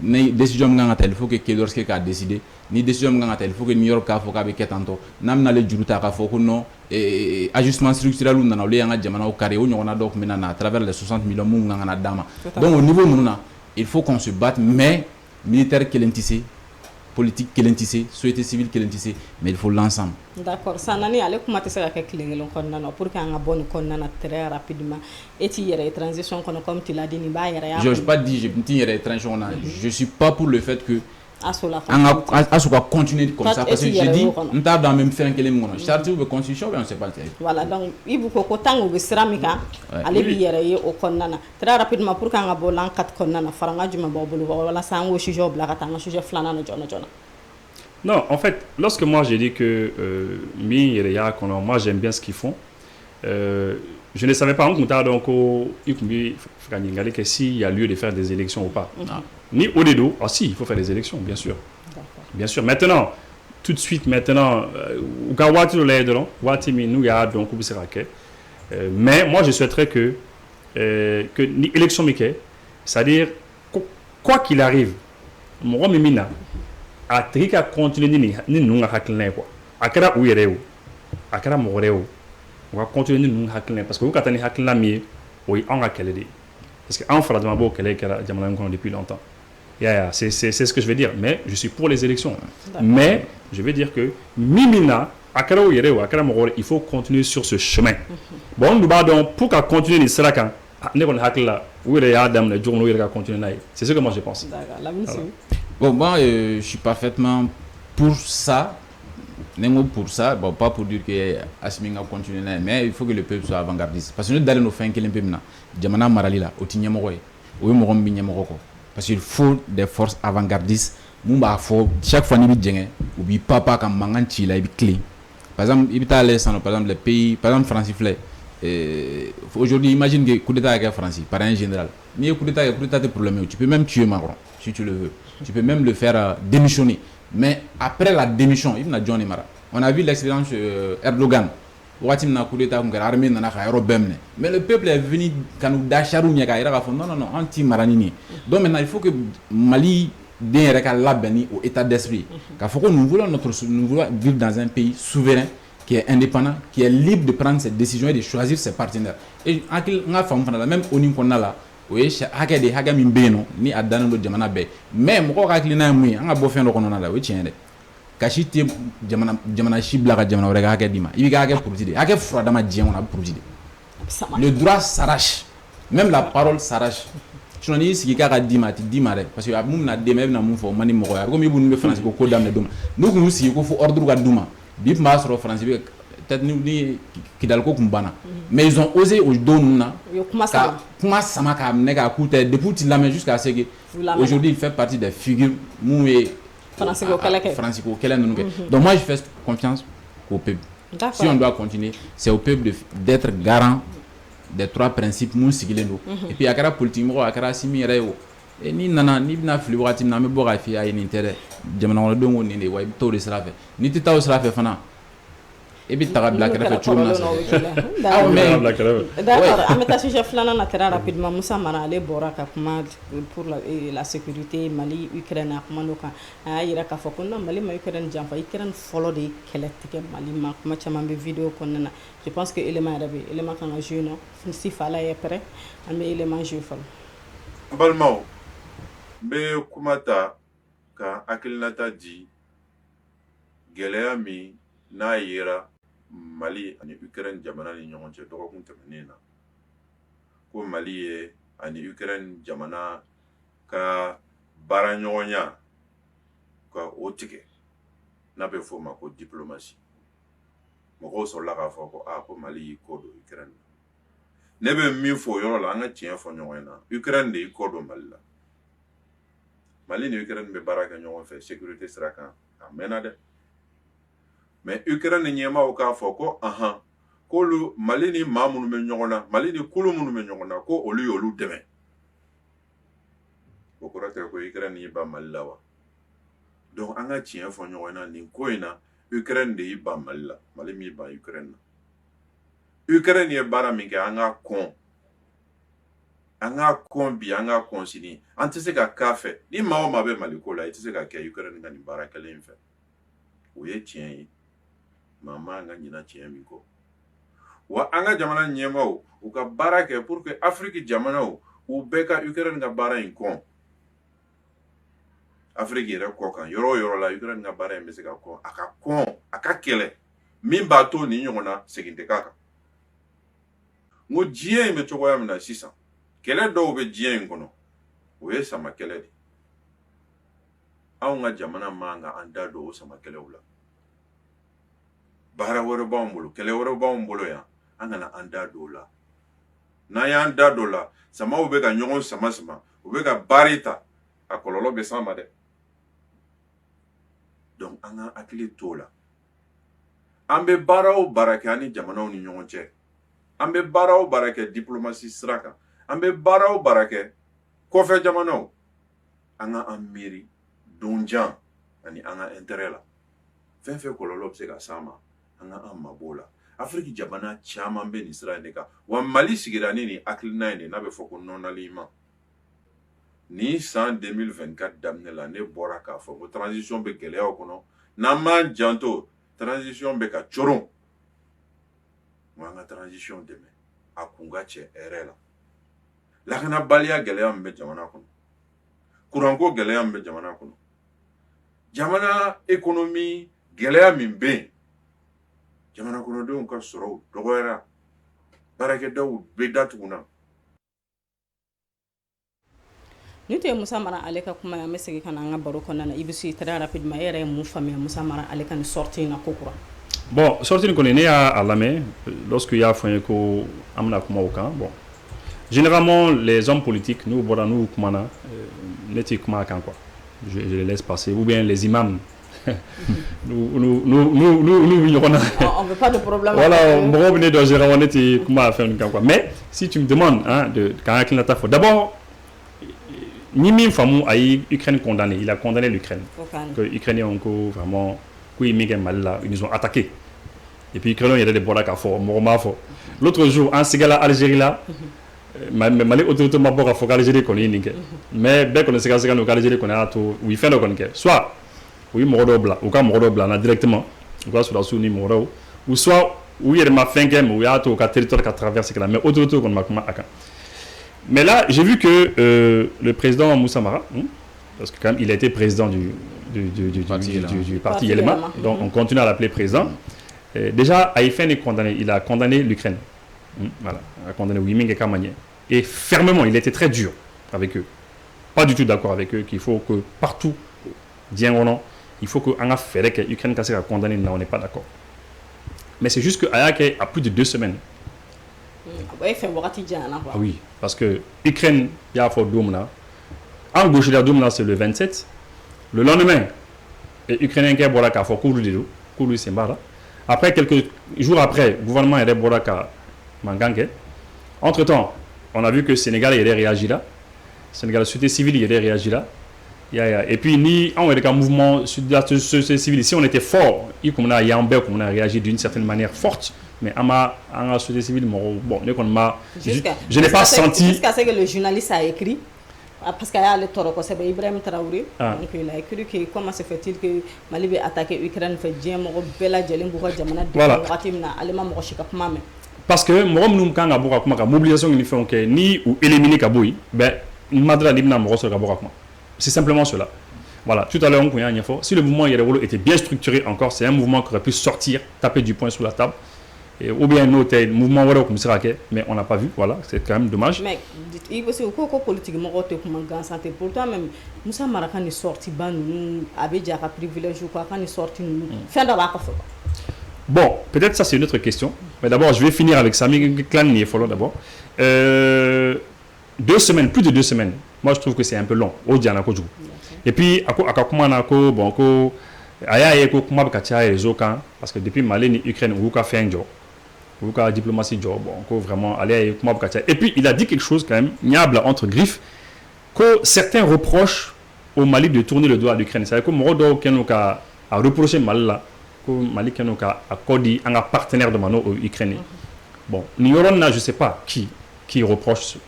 Ni décision il faut que Kedorske a décidé. Ni décision il faut que New York a fait avec tanto. Nam na le juruta a fait que non. Ajustement structurel ou dans le Jamana au carré, on a donc maintenant à travers les 60 millions de dama. Donc au niveau nous il faut qu'on se batte, mais militaire kelentissé, politique kelentissé, société civile kelentissé, mais il faut l'ensemble. D'accord. Ça n'a pas comment tu sais pour qu'on ait bonne très rapidement. Et tu y a une transition comme tu l'as dit, je n'ai pas dit je suis pas pour le fait que Asuka continue comme ça parce que j'ai dit on t'a dans même fait que les mots charte ou constitution on sait pas voilà donc il faut que tant ou ceramika aller biere au konnana très rapidement pour qu'on a bolan kat konnana faranga juma bobulu wala sango sujet blaka tanga sujet flana no jona. Non, en fait, lorsque moi j'ai dit que moi j'aime bien ce qu'ils font, je ne savais pas que s'il y a lieu de faire des élections ou pas. Ni au dedo, si, il faut faire des élections, bien sûr. Bien sûr. Maintenant, tout de suite, maintenant, mais moi je souhaiterais que l'élection, c'est-à-dire, quoi qu'il arrive, mon mimina, a trika continuer ni nous hakilne quoi akara uyereo akara moreo on va continuer nous hakilne parce que vous katani hakilna mi oui on a quelle idée parce que en fera de mabo quelle est jamana depuis longtemps c'est ce que je veux dire mais je suis pour les élections mais je veux dire que mimina akara uyereo akara moreo il faut continuer sur ce chemin bon nous donc pour qu'à continuer les serakan ne kon hakila uyere adam le journaux il va continuer c'est ce que moi je pense. Bon, moi, je suis parfaitement pour ça, bon, pas pour dire que Assimi a continué, mais il faut que le peuple soit avant-gardiste. Parce que nous avons fait un peu de Jamana Maralila, au Tignamoroy, au Morombignamoroko. Parce qu'il faut des forces avant-gardistes. Chaque fois que nous avons papa comme Manganchi, il est clé. Par exemple, par exemple, les pays, par exemple, France, aujourd'hui, imagine que le coup d'État est français, par un général. Mais le coup d'État est problème. Tu peux même tuer Macron, si tu le veux. Tu peux même le faire démissionner. Mais après la démission, on a vu l'expérience Erdogan. Mais le peuple est venu quand nous d'acharou non, anti-maranini. Donc maintenant, il faut que Mali ait au état d'esprit. Nous voulons vivre dans un pays souverain, qui est indépendant, qui est libre de prendre ses décisions et de choisir ses partenaires. Et même au niveau là, oui, hakɛ de hakɛ min bɛ yen nɔ ni a dannen don jamana bɛɛ mais mɔgɔw ka hakilina ye mun ye an ka bɔ fɛn dɔ kɔnɔna la o ye tiɲɛ dɛ kasi tɛ jamana si bila ka jamana wɛrɛ ka hakɛ d'i ma i b'i ka hakɛ puruti de hakɛ furadama diɲɛ kɔnɔ a bɛ puruti de le droit s'arrache même la parole s'arrache sinon n'i y'i sigi k'a ka d'i ma a tɛ d'i ma dɛ parce que a mun bɛna d'e ma e bɛna mun fɔ o man di mɔgɔ ye a bɛ komi i b'u bɛ faransi ko daminɛ don n'u kun y'u sigi ko fo ordre ka d'u ma bi tun b'a sɔrɔ faransi bɛ peut-être ni Kidalko kun banna mais ils ont osé au don na kuma sama ka minɛ k'a k'u tɛ depuis tu lamɛn jusqu'à ce que aujourd'hui il fait partie des figures mun ye Faransi ko kɛlɛ ninnu kɛ donc moi je fais confiance au peuple si on doit continuer c'est au peuple d'être garant des trois principes mun sigilen don et puis a kɛra politique mɔgɔ a kɛra Assimi yɛrɛ ye o n'i bɛna fili wagati min na an bɛ bɔ k'a f'i ye a ye nin tɛ dɛ jamana kɔnɔdenw ko nin de wa i bɛ taa o de sira fɛ n'i tɛ taa o sira fɛ fana et puis ta bila kɛrɛfɛ cogo min na d'accord an bɛ taa sujet filanan na très rapidement Musa Mara ale bɔra ka kuma pour la sécurité Mali Ukraine a kuma n'o kan a y'a yira k'a fɔ ko non Mali ma Ukraine janfa Ukraine fɔlɔ de ye kɛlɛ tigɛ Mali ma kuma caman bɛ vidéo kɔnɔna na je pense que élément yɛrɛ bɛ élément kan ka jouer non si Fala est prêt an bɛ élément jouer fɔlɔ n balimaw n bɛ kuma ta ka hakilinata di gɛlɛya min n'a yera Mali ani Ukraine jamana ni ɲɔgɔn cɛ dɔgɔkun tɛmɛnen na ko Mali ye ani Ukraine jamana ka baara ɲɔgɔnya ka o tigɛ n'a bɛ fɔ o ma ko diplomatie mɔgɔw sɔrɔla k'a fɔ ko ko Mali y'i kɔ don Ukraine ne bɛ min fɔ o yɔrɔ la an ka tiɲɛ fɔ ɲɔgɔn na Ukraine de y'i kɔ don Mali la Mali ni Ukraine bɛ baara kɛ ɲɔgɔn fɛ sécurité sira kan a mɛnna dɛ mais Ukraine ɲɛmaaw k'a fɔ ko k'olu Mali ni maa minnu bɛ ɲɔgɔn na Mali ni kulu minnu bɛ ɲɔgɔn na ko olu y'olu dɛmɛ o kɔrɔ tɛ ko Ukraine y'i ban Mali la wa donc an ka tiɲɛ fɔ ɲɔgɔn na nin ko in na Ukraine de y'i ban Mali la Mali m'i ban Ukraine na Ukraine ye baara min kɛ an ka kɔn bi an ka kɔn sini an tɛ se ka k'a fɛ ni maa o maa bɛ Mali ko la i tɛ se ka kɛ Ukraine ka nin baara kelen in fɛ o ye tiɲɛ ye maa man ka ɲina tiɲɛ min kɔ wa an ka jamana ɲɛmaaw u ka baara kɛ pour que Afrique jamanaw u bɛɛ ka Ukraine ka baara in kɔn Afrique yɛrɛ kɔ kan yɔrɔ o yɔrɔ la Ukraine ka baara in bɛ se ka kɔn a ka kɛlɛ min b'a to nin ɲɔgɔn na segin tɛ k'a kan n ko diɲɛ in bɛ cogoya min na sisan kɛlɛ dɔw bɛ diɲɛ in kɔnɔ o ye sama kɛlɛ de anw ka jamana man ka an da don o sama kɛlɛw la baara wɛrɛ b'anw bolo kɛlɛ wɛrɛ b'anw bolo yan an kana an da don o la n'an y'an da don o la samaw bɛ ka ɲɔgɔn sama u bɛ ka baara ta a kɔlɔlɔ bɛ s'an ma dɛ donc an ka hakili to o la an bɛ baara o baara kɛ an ni jamanaw ni ɲɔgɔn cɛ an bɛ baara o baara kɛ diplomatie sira kan an bɛ baara o baara kɛ kɔfɛ jamanaw an ka an miiri donjan ani an ka intérêt la fɛn fɛn kɔlɔlɔ bɛ se ka s'an ma an ka an mabɔ o la Afrique jamana caman bɛ nin sira in de kan wa Mali sigira ni nin hakilina in de n'a bɛ fɔ ko non-alignement ni san 2024 daminɛ la ne bɔra k'a fɔ ko transition bɛ gɛlɛyaw kɔnɔ n'an m'an janto transition bɛ ka coron wa an ka transition dɛmɛ a kun ka cɛ hɛrɛ la lakanabaliya gɛlɛya min bɛ jamana kɔnɔ kuranko gɛlɛya min bɛ jamana kɔnɔ jamana économie gɛlɛya min bɛ yen jamana kɔnɔdenw ka sɔrɔw dɔgɔyara baarakɛdaw bɛ datuguna Nous te Moussa Mara Aleka kuma ya mesegi kana nga baro kona ibisu très rapidement yere mu famille Moussa Mara Aleka ni sorti na kokura. Bon, sorti ni connaît à la main lorsque il y a fait ko amna kuma aucun. Bon. Généralement les hommes politiques nous bora nous kumana neti kuma kan quoi. Je les laisse passer ou bien les imams. nous on veut pas de problème. Voilà, on revenait dans Gérard neti kuma faire quoi. Mais si tu me demandes hein de quand il d'abord Nimi Famou a Ukraine condamné, il a condamné l'Ukraine. Que les Ukrainiens ont vraiment, ils nous ont attaqué. Et puis les Ukrainiens, il y a des bois à fort, l'autre jour, en Ségala, Algérie là, malé autorité m'a à fort Algérie qu'on est mais dès qu'on est Ségala, nous Algérie qu'on a tout, oui fait le conquête. Soit oui Moro blanc, ou quand Moro blanc directement, ou quoi sur la Souni Moro, ou soit oui il y a ma fin game où il y a tout le territoire qui traverse là, mais autorité qu'on m'a comment à. Mais là, j'ai vu que le président Moussa Mara, parce que quand même, il a été président du parti Yelema, donc on continue à l'appeler président, déjà, il a condamné l'Ukraine. Voilà, il a condamné Wiming et Kamanye. Et fermement, il était très dur avec eux. Pas du tout d'accord avec eux, qu'il faut que partout, bien ou non, il faut qu'on a fait que l'Ukraine a condamné, là, on n'est pas d'accord. Mais c'est juste qu'Ayak a plus de 2 semaines. Ah oui, parce que l'Ukraine, il y a un Doum là. En gauche, il y a Doum là, c'est le 27. Le lendemain, les Ukrainiens qui ont fait Kourou Simbara. Après, quelques jours après, le gouvernement a fait Mangangue. Entre-temps, on a vu que le Sénégal il a réagi là. Le Sénégal, la société civile, il a réagi là. Et puis, ni on est un mouvement de la société civile. Si on était fort, on a réagi d'une certaine manière forte. Mais en la société civile, bon, je n'ai pas senti. Jusqu'à ce que le journaliste a écrit, parce qu'il y a le taureau, c'est Ibrahim Traoré. Donc il a écrit que comment se fait-il que Mali a attaqué l'Ukraine, fait Djemoro, Bella, Djelim, Jamana, voilà. Parce que moi, nous avons une mobilisation ni ou éliminer Kaboui, ben, Madra Libna Moros c'est simplement cela. Voilà, tout à l'heure, on a une info. Si le mouvement Yerewolo était bien structuré encore, c'est un mouvement qui aurait pu sortir, taper du poing sur la table. Ou bien un autre mouvement comme ça, mais on n'a pas vu, voilà, c'est quand même dommage. Mais il faut que politiquement, pourtant même, Moussa Marakan est sorti, nous avait déjà privilégié quoi, quand il est sorti, nous fin d'avoir. Bon, peut-être ça c'est une autre question, mais d'abord je vais finir avec Sami Clan Niefolo d'abord. 2 semaines, plus de 2 semaines, moi je trouve que c'est un peu long, au Dianako. Et puis, à Kumanako, bon, parce que depuis Mali, Ukraine, on a fait un job. La diplomatie job, bon, vraiment aller et puis il a dit quelque chose quand même niable entre griffes que certains reprochent au Mali de tourner le dos à l'Ukraine. C'est-à-dire que Morodo Kenoka a reproché Mali là que Mali Kenoka a codé un partenaire de Mano au Ukraine. Bon, là je sais pas qui reproche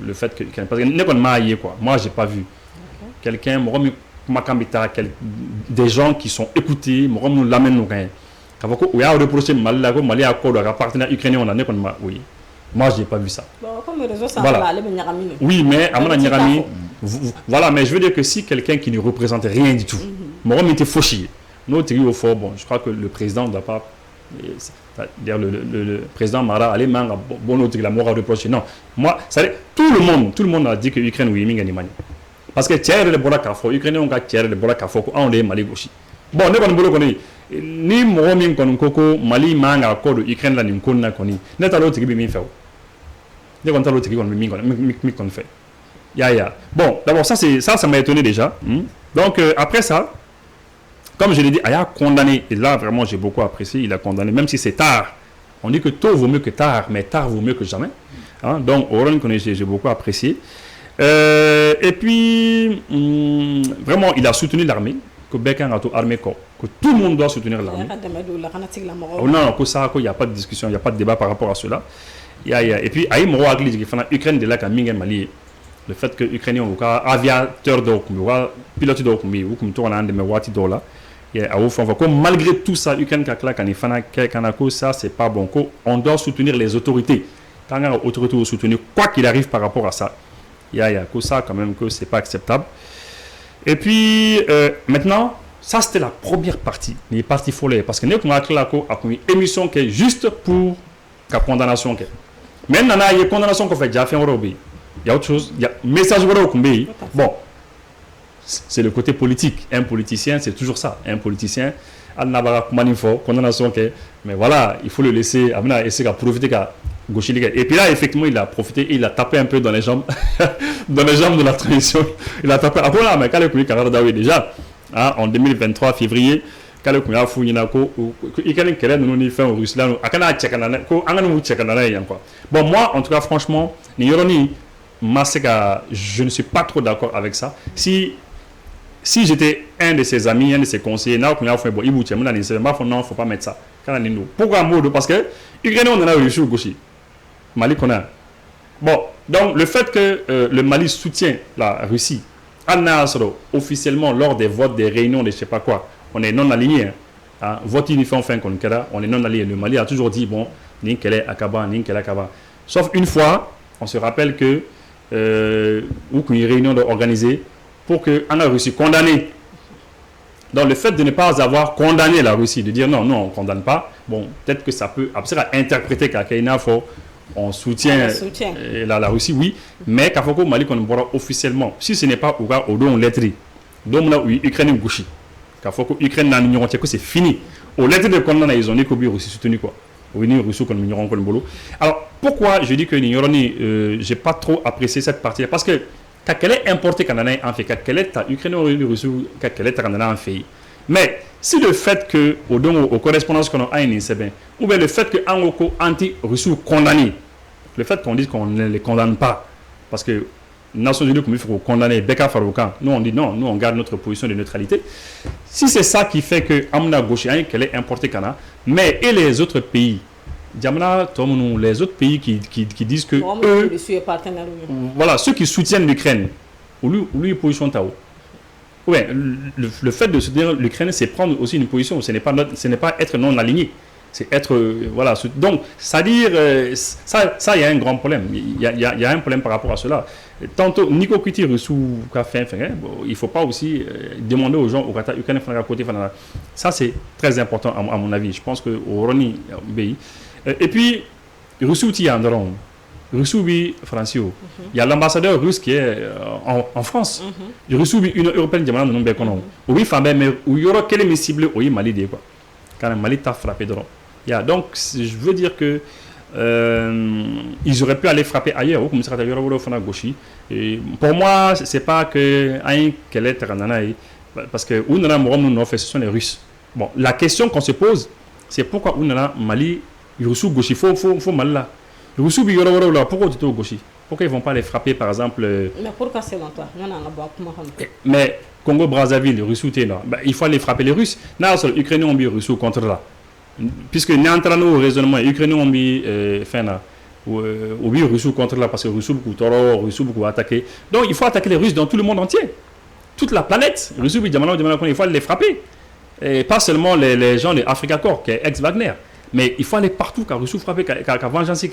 le fait que parce que n'est pas quoi. Moi j'ai pas vu quelqu'un des gens qui sont écoutés, nous l'amènent nous rien. Il y a reproché Mali à quoi un partenaire ukrainien on a oui. Moi j'ai pas vu ça. Bon, comme les réseaux voilà. Oui, mais voilà, mais je veux dire que si quelqu'un qui ne représente rien du tout, moi était fauché. Nous au fort, bon, je crois que le président ne doit pas dire le président Mara allez bon la mort à reprocher. Non, moi tout le monde a dit que l'Ukraine oui minganimani. Parce que tiers le bola kafo, Ukrainien on a tiers le bola kafo on les Mali aussi. Bon, ne pas nous ni momin kon koko Mali manga ko Ukraine la ni kon na koni. Ne ta lo tigi bi mi fait. Ne kon ta lo tigi kon mi kon fait. Ya. Bon, d'abord ça m'a étonné déjà. Donc après ça, comme je l'ai dit, il a condamné et là vraiment j'ai beaucoup apprécié, il a condamné même si c'est tard. On dit que tôt vaut mieux que tard, mais tard vaut mieux que jamais. Hein? Donc Oran que j'ai beaucoup apprécié. Et puis vraiment il a soutenu l'armée. Que tout le monde doit soutenir l'armée. Non, que ça, il n'y a pas de discussion, il n'y a pas de débat par rapport à cela. Et puis, l'Ukraine de là, Mali, le fait que les Ukrainiens ont aviateurs pilotes malgré tout ça, l'Ukraine ça, c'est pas bon. On doit soutenir les autorités. Quand on a autorité soutenir, quoi qu'il arrive par rapport à ça, que ça, quand même, que c'est pas acceptable. Et puis, maintenant, ça c'était la première partie, les parties folles, parce que nous avons une émission qui est juste pour la condamnation. Maintenant, il y a une condamnation qu'on fait déjà fait en Europe. Il y a autre chose. Il y a message au Kumbé. Bon, c'est le côté politique. Un politicien, c'est toujours ça. Un politicien, mais voilà, il faut le laisser essayer de profiter et puis là effectivement il a profité et il a tapé un peu dans les jambes dans les jambes de la transition. Il a tapé après là mais quand le déjà en 2023 février quand le bon moi en tout cas franchement je ne suis pas trop d'accord avec ça. Si j'étais un de ses amis, un de ses conseillers, non, il ne faut pas mettre ça. Pourquoi Modo? Parce que l'Ukraine, on en a réussi au gaucher. Mali, qu'on a. Bon, donc le fait que le Mali soutient la Russie, officiellement, lors des votes, des réunions, de je ne sais pas quoi, on est non aligné. Hein. Vote uniforme fin qu'on on est non aligné. Le Mali a toujours dit, bon, Ninkele Akaba, Ninkele Akaba. Sauf une fois, on se rappelle que, ou qu'une réunion organisée, pour que la Russie condamnée. Donc le fait de ne pas avoir condamné la Russie, de dire non, on ne condamne pas, bon, peut-être que ça peut interpréter on soutient la Russie, oui, mais Kafoko Mali qu'on voit officiellement, si ce n'est pas au don lettré, donc là Ukraine gauchi, Kafoko Ukraine n'a n'ignorant que c'est fini. Au lettre de condamnation, ils ont dit que la Russie soutenu quoi. Alors pourquoi je dis que j'ai pas trop apprécié cette partie parce que quand elle est importée Canada en fait, quand elle est Ukraine quand elle est Canada en fait. Mais si le fait que aux correspondances qu'on a ou bien le fait que anti-russe condamné, le fait qu'on dise qu'on ne les condamne pas, parce que Nations Unies comme il faut condamner Beka Faroukan, nous on dit non, nous on garde notre position de neutralité. Si c'est ça qui fait que Amna Gauche qu'elle est importée Canada, mais et les autres pays. Les autres pays qui disent que eux, voilà, ceux qui soutiennent l'Ukraine, lui position Tao. Ouais, le fait de soutenir l'Ukraine, c'est prendre aussi une position. Ce n'est pas être non aligné. C'est être voilà. Donc, c'est-à-dire ça, il y a un grand problème. Il y a un problème par rapport à cela. Tantôt, Nico Kuti Russou il ne faut pas aussi demander aux gens au Qatar Ukraine à côté. Ça, c'est très important à mon avis. Je pense que au Roni Bay. Et puis, Russou Tiandron, Russou Francio. Il y a l'ambassadeur russe qui est en France. Russou une européenne diamant de nom béconon. Oui, femme, mais où il y aura quel est ciblé au Mali des quoi. Quand le Mali t'a frappé de donc, je veux dire que ils auraient pu aller frapper ailleurs. Comme ça, pour moi, c'est pas que qu'elle est parce que où nous fait ce sont les Russes. Bon, la question qu'on se pose, c'est pourquoi où Mali Russou gauchi faut mal là. Russou là pourquoi tu es au gauchi? Pourquoi ils vont pas les frapper par exemple Mais pourquoi c'est longtemps? Mais Congo Brazzaville, Russou il faut aller frapper les Russes. Là sur l'Ukraine on dit Russou contre là. Puisque nous entrons au raisonnement Ukraine on dit ou Russou contre là parce que Russou beaucoup attaqué. Donc il faut attaquer les Russes dans tout le monde entier. Toute la planète. Russou il faut les frapper. Et pas seulement les gens de Africa Corps qui est ex-Wagner. Mais il faut aller partout car Russou frappé car vengeance.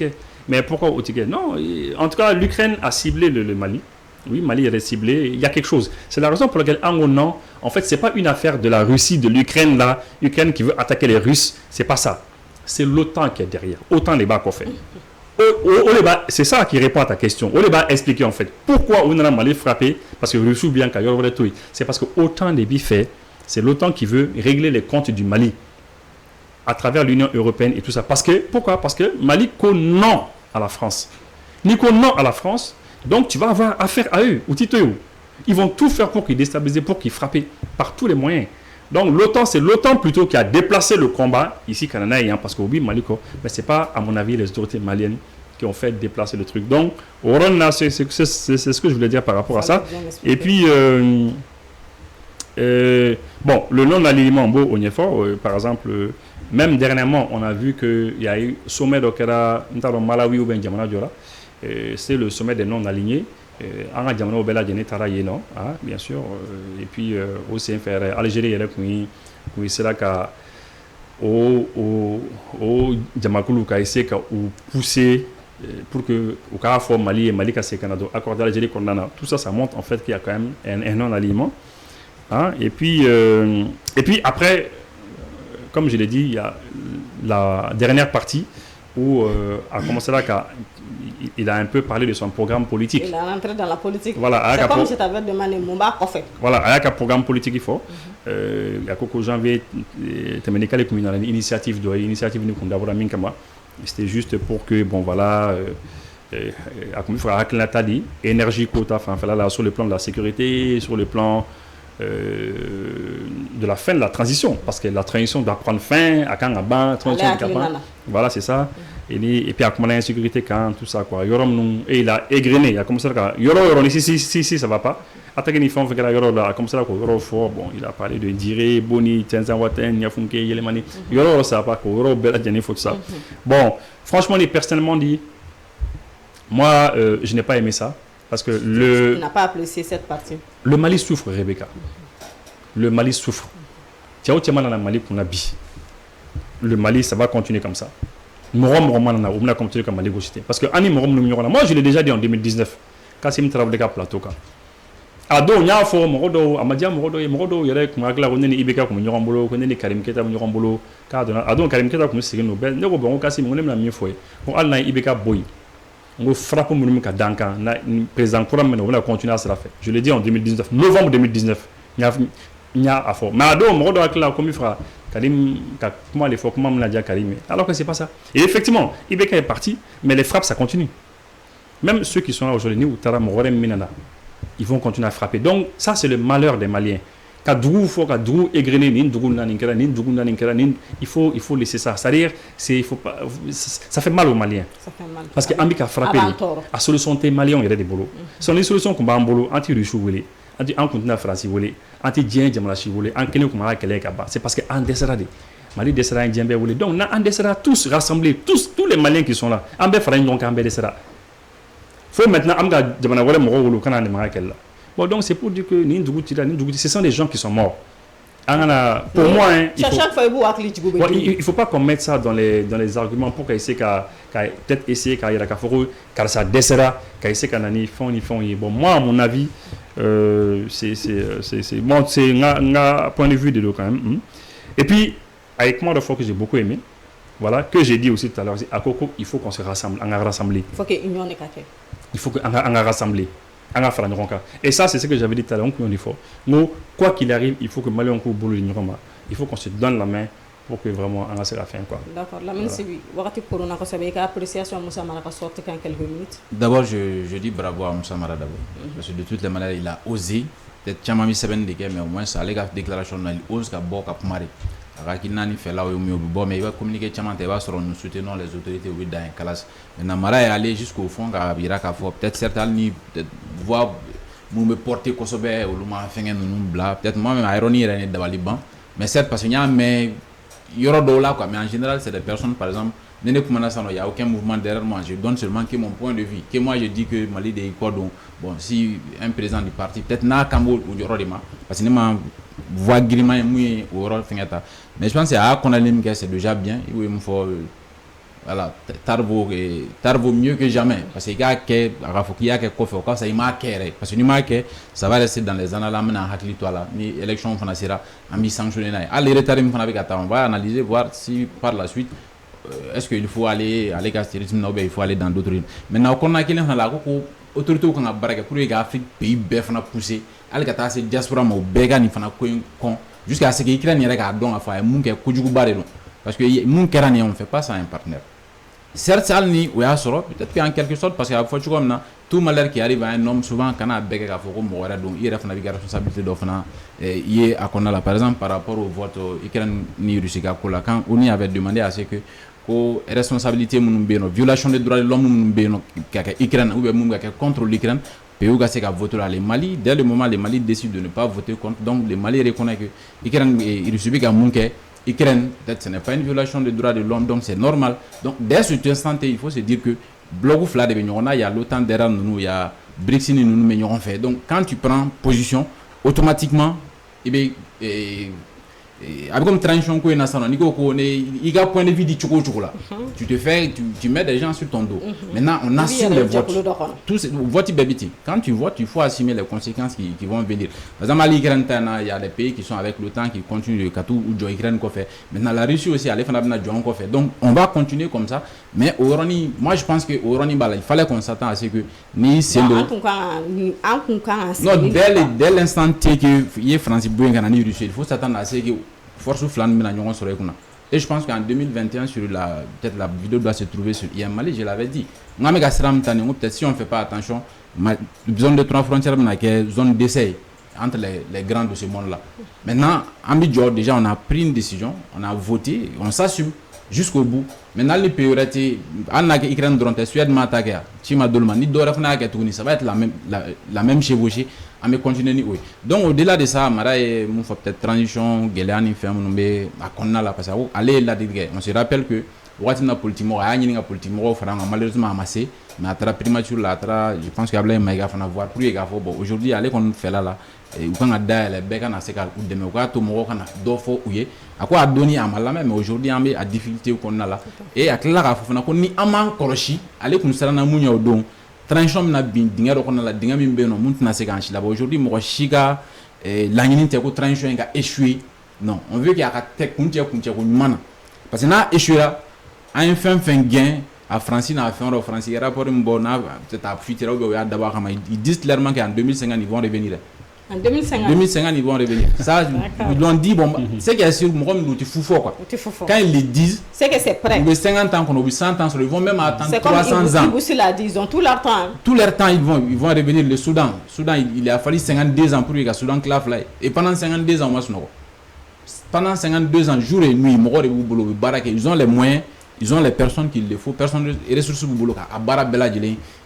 Mais pourquoi au Tigre? Non, en tout cas, l'Ukraine a ciblé le Mali. Oui, Mali est ciblé. Il y a quelque chose. C'est la raison pour laquelle, en fait, ce n'est pas une affaire de la Russie, de l'Ukraine là. L'Ukraine qui veut attaquer les Russes. Ce n'est pas ça. C'est l'OTAN qui est derrière. Autant les bas qu'on fait. C'est ça qui répond à ta question. On va expliquer en fait pourquoi on a Mali frappé. Parce que Russou bien qu'à c'est parce que autant les fait. C'est l'OTAN qui veut régler les comptes du Mali à travers l'Union européenne et tout ça. Pourquoi? Parce que Mali non à la France. Nico non à la France, donc tu vas avoir affaire à eux, ou Titoyo. Ils vont tout faire pour qu'ils déstabilisent, pour qu'ils frappent par tous les moyens. Donc l'OTAN, c'est l'OTAN plutôt qui a déplacé le combat ici Canada, parce que oui, Mali, mais ce n'est pas, à mon avis, les autorités maliennes qui ont fait déplacer le truc. Donc, c'est ce que je voulais dire par rapport à ça. Et puis, bon, le non-alignement au Niefort, par exemple, même dernièrement, on a vu qu'il y a eu sommet d'Okera, Malawi ou Benjamana Diora. C'est le sommet des non-alignés. Bien sûr. Et puis, au CFR, Algérie, c'est là qu'au Djamakulu, qui a essayé de pousser pour que au Carrefour Mali et Mali Kassé Canada accordé à l'Algérie condamna. Tout ça, ça montre en fait qu'il y a quand même un non-alignement. Hein? Et puis après, comme je l'ai dit, il y a la dernière partie où a commencé là il a un peu parlé de son programme politique. Il est rentré dans la politique. Voilà, c'est comme si tu avais demandé Mumba Kofé. Voilà, il y a un programme politique il faut. Il y a quelques janvier, une initiative d'abord Minkama. C'était juste pour que, bon voilà, énergie quota, enfin là, sur le plan de la sécurité, sur le plan de la fin de la transition, parce que la transition doit prendre fin à quand voilà, c'est ça. Et puis à comment l'insécurité quand tout ça quoi. Et il a égrené, il a commencé à si ça va pas. Attaquer les femmes fait là comme ça quoi. Fort bon, il a parlé de Diré, Boni, Tenzanwaten, Niafunke, Yelemani. Ça va pas quoi. Bella faut ça. Bon, franchement, les personnellement dit moi je n'ai pas aimé ça parce que tu n'as pas apprécié cette partie. Le Mali souffre, Rebecca. Le Mali souffre. Tiens, dans le Mali qu'on a bi. Le Mali, ça va continuer comme ça. Moi, je l'ai déjà dit en 2019. Quand c'est travail de plateau. Ado, il y a un forum, Amadia, Morodo, il y a des Ibeka comme Yorambolo, Karim Keta, Yorambolo, Ado, Karim Keta comme c'est Nobel, ne bon, Kassim, on aime la mieux fois. On a un Ibeka Boy. On frappe mon nom Danka, président Kouram, on va continuer à se la faire. Je l'ai dit en 2019, novembre 2019. Il y a à fort. Mais Ado, Morodo, comme il fera. Karim, comment les fois, comment on a dit à Karim, alors que c'est pas ça. Et effectivement, Ibeka est parti, mais les frappes, ça continue. Même ceux qui sont là aujourd'hui, ou Tara Morem Minana, ils vont continuer à frapper. Donc, ça, c'est le malheur des Maliens. Il faut laisser ça. C'est-à-dire, ça fait mal aux Maliens. Ça fait mal. Parce que Ambika a frappé. La solution des Maliens, il y a des bolos. C'est une solution qu'on va en boulot, anti-Ruchou, anti-continent français, anti-Dien, Djamalachi, anti-Kenya, c'est parce qu'en Desserade, Mali Dessera et Djembe, donc on Dessera tous rassemblés, tous les Maliens qui sont là. En Befraïn, donc en Dessera. Faut maintenant, Amga Djamanawale, Moro, Kana de Marakella. Bon, donc c'est pour dire que ce sont des gens qui sont morts. Pour moi, il ne faut pas qu'on mette ça dans les arguments pour qu'essayer peut-être essayer car ça Dessera, qu'à essayer qu'à ni font. Bon, moi, à mon avis, c'est un point de vue de l'eau quand même. Et puis, avec moi, de fois que j'ai beaucoup aimé, voilà, que j'ai dit aussi tout à l'heure, à Coco, il faut qu'on se rassemble, on a rassemblé. Il faut qu'il y ait une union. Il faut qu'on a rassemblé. Et ça, c'est ce que j'avais dit tout à l'heure. Nous, quoi qu'il arrive, il faut que Mali il faut qu'on se donne la main pour que vraiment on se la fin. D'accord. La main, c'est lui. Corona, ça veut dire qu'appréciation à Moussa Mara sortir en quelques minutes. D'abord, je dis bravo à Moussa Mara d'abord. Parce que de toutes les manières, il a osé. Peut-être qu'il y a mis 7 décès, mais au moins, ça a la déclaration, il ose qu'à bord qu'à Mari. Mais il va communiquer, il va se nous soutenons les autorités dans un classe. Maintenant, Mara est allé jusqu'au fond, peut-être certains voient me porter Kosobe ou peut-être moi-même, ironie, il est dans le Liban. Mais certes, parce qu'il y a mais en général, c'est des personnes, par exemple, il n'y a aucun mouvement derrière moi. Je donne seulement que mon point de vue. Que moi, je dis que Mali de Ecuador, bon, si un président du parti, peut-être n'a Kambo ou Yorodima, parce que voix griment et mouillé mais je pense que c'est déjà bien. Il faut voilà, tarbo mieux que jamais parce qu'il y a quelque chose ça il m'a parce que ça va rester dans les annales là ni élection financière a mis sanctionné on va analyser voir si par la suite est-ce qu'il faut aller il faut aller dans d'autres rythmes maintenant qu'on a qu'il la autorité qu'on a barré pour les Afrique pays befana poussé algata c'est diaspora mo bega ni fana con jusqu'à ce qu'il crée n'y a donc à faire mun que kujugu bare parce que mun kerani on fait pas ça un partenaire certes ça ni ou ya soro peut-être en quelque sorte parce que à fois comme na tout malheur qui arrive à un homme souvent kana bega ka foko mo wara donc il refana bi responsabilité do fana y a qu'on a là par exemple par rapport au vote Ukraine ni Russie ka quand on y avait demandé à ce que ko responsabilité mun beno violation des droits de l'homme mun beno ka Ukraine ou mun ka contre l'Ukraine pays ga se ka voter les Mali dès le moment les Mali décident de ne pas voter contre donc les Mali reconnaissent que Ukraine et Russie ka mun ke Ukraine peut-être ce n'est pas une violation des droits de l'homme donc c'est normal donc dès ce instant il faut se dire que bloc fla de il y a l'OTAN derrière nous il y a BRICS nous mais on fait donc quand tu prends position automatiquement comme transition ko national ni ko il a point de vue du choko là tu mets des gens sur ton dos. Maintenant on assume les votes, tous vote bébiti. Quand tu votes il faut assumer les conséquences qui vont venir. Par exemple il y a des pays qui sont avec l'OTAN qui continuent de katou ou de Ukraine ko fait. Maintenant la Russie aussi elle fait na John ko fait. Donc on va continuer comme ça, mais Orani, moi je pense que Orani bala il fallait qu'on s'attend à ce que ni c'est non dès l'instant que y France Bouyanga ni Russie il faut s'attendre à ce que force flamme na ñongo sore kuna. Et je pense qu'en 2021 sur peut-être la vidéo doit se trouver sur IM Mali, je l'avais dit ngame ga sram tane peut-être si on fait pas attention zone de 3 frontières na que zone d'essai entre les grands de ce monde là. Maintenant en Bidjo déjà on a pris une décision, on a voté, on s'assume jusqu'au bout. Maintenant les priorités en a Ukraine dronte Suède m'attaquer Chima Dolman ni dora fna ka tuni ça va être la même chevauchée à me continuer ni oui. Donc au-delà de ça mara et mon faut peut-être transition gelani fait mon be akonna la parce que aller là on se rappelle que watina politimo a ni nga politimo faranga malheureusement amassé mais à tra primature là tra je pense qu'il y a plein méga fana voir pour les gars bon aujourd'hui aller qu'on fait là ou quand ada les beka na se ka ou de me ka to mo kana do fo uye akwa adoni amala mais aujourd'hui on a difficulté qu'on a là et akla ka fofana ko ni aman koroshi aller kun sara na munya odon transition na bin dingero qu'on a la dinga min beno mun na se kan shi là aujourd'hui mo shiga la nyini te ko transition nga échoué non on veut qu'il y a tek kunche ko mana parce que na échoué là a un fin gain à Francine a fait un français rapport mbona peut-être à futur ou ya d'abord ils disent clairement qu'en 2050 ils vont revenir. En 2050 ils vont revenir. Ça ils l'ont dit bon c'est qu'il y a sur moi comme tu fou quoi. Quand ils le disent c'est que c'est prêt. Ou 50 ans qu'on ou 100 ans ils vont même attendre 300 ans. Ils l'a dit, ils ont tout leur temps. Tout leur temps ils vont revenir le Soudan. Il a fallu 52 ans pour que le Soudan clave là et pendant 52 ans moi pendant 52 ans jour et nuit ils ont les moyens. Ils ont les personnes qu'il le faut, personnes et ressources pour boulot à Barabella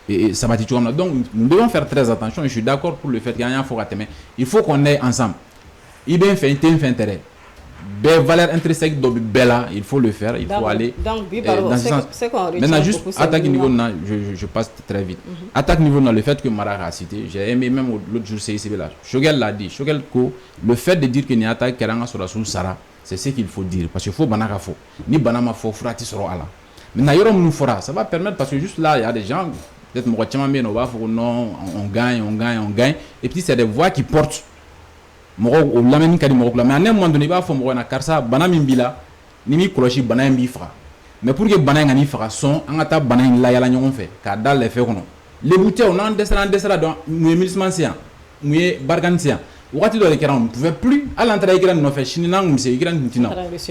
et Sabati Chouamna. Donc nous devons faire très attention. Je suis d'accord pour le fait qu'il y a un fort à mais il faut qu'on ait ensemble. Il bien fait intérêt. Des valeurs intrinsèques de Bella, il faut le faire, il faut aller dans ce sens. Maintenant juste attaque niveau je passe très vite. Attaque niveau dans le fait que Mara a cité, j'ai aimé même l'autre jour CICB là. Shogel l'a dit, Shogel ko le fait de dire qu'il y a attaque Keranga sur la sous Sara. C'est ce qu'il faut dire parce qu'il faut banaka faux ni banama faux frati sera là mais n'ailleurs nous fera ça va permettre parce que juste là il y a des gens peut-être moi tiens bien on va faut non on gagne et puis c'est des voix qui portent moi au lameni kadi moi mais à un moment donné il va faut moi na karsa banami bila ni mi koloshi banami bifra mais pour que banami ngani fera son angata banami la yala nyongo fait ka dal les fait kono les bouteilles on en descend dans musulman sian muye bargansian on ne pouvait plus à l'entrée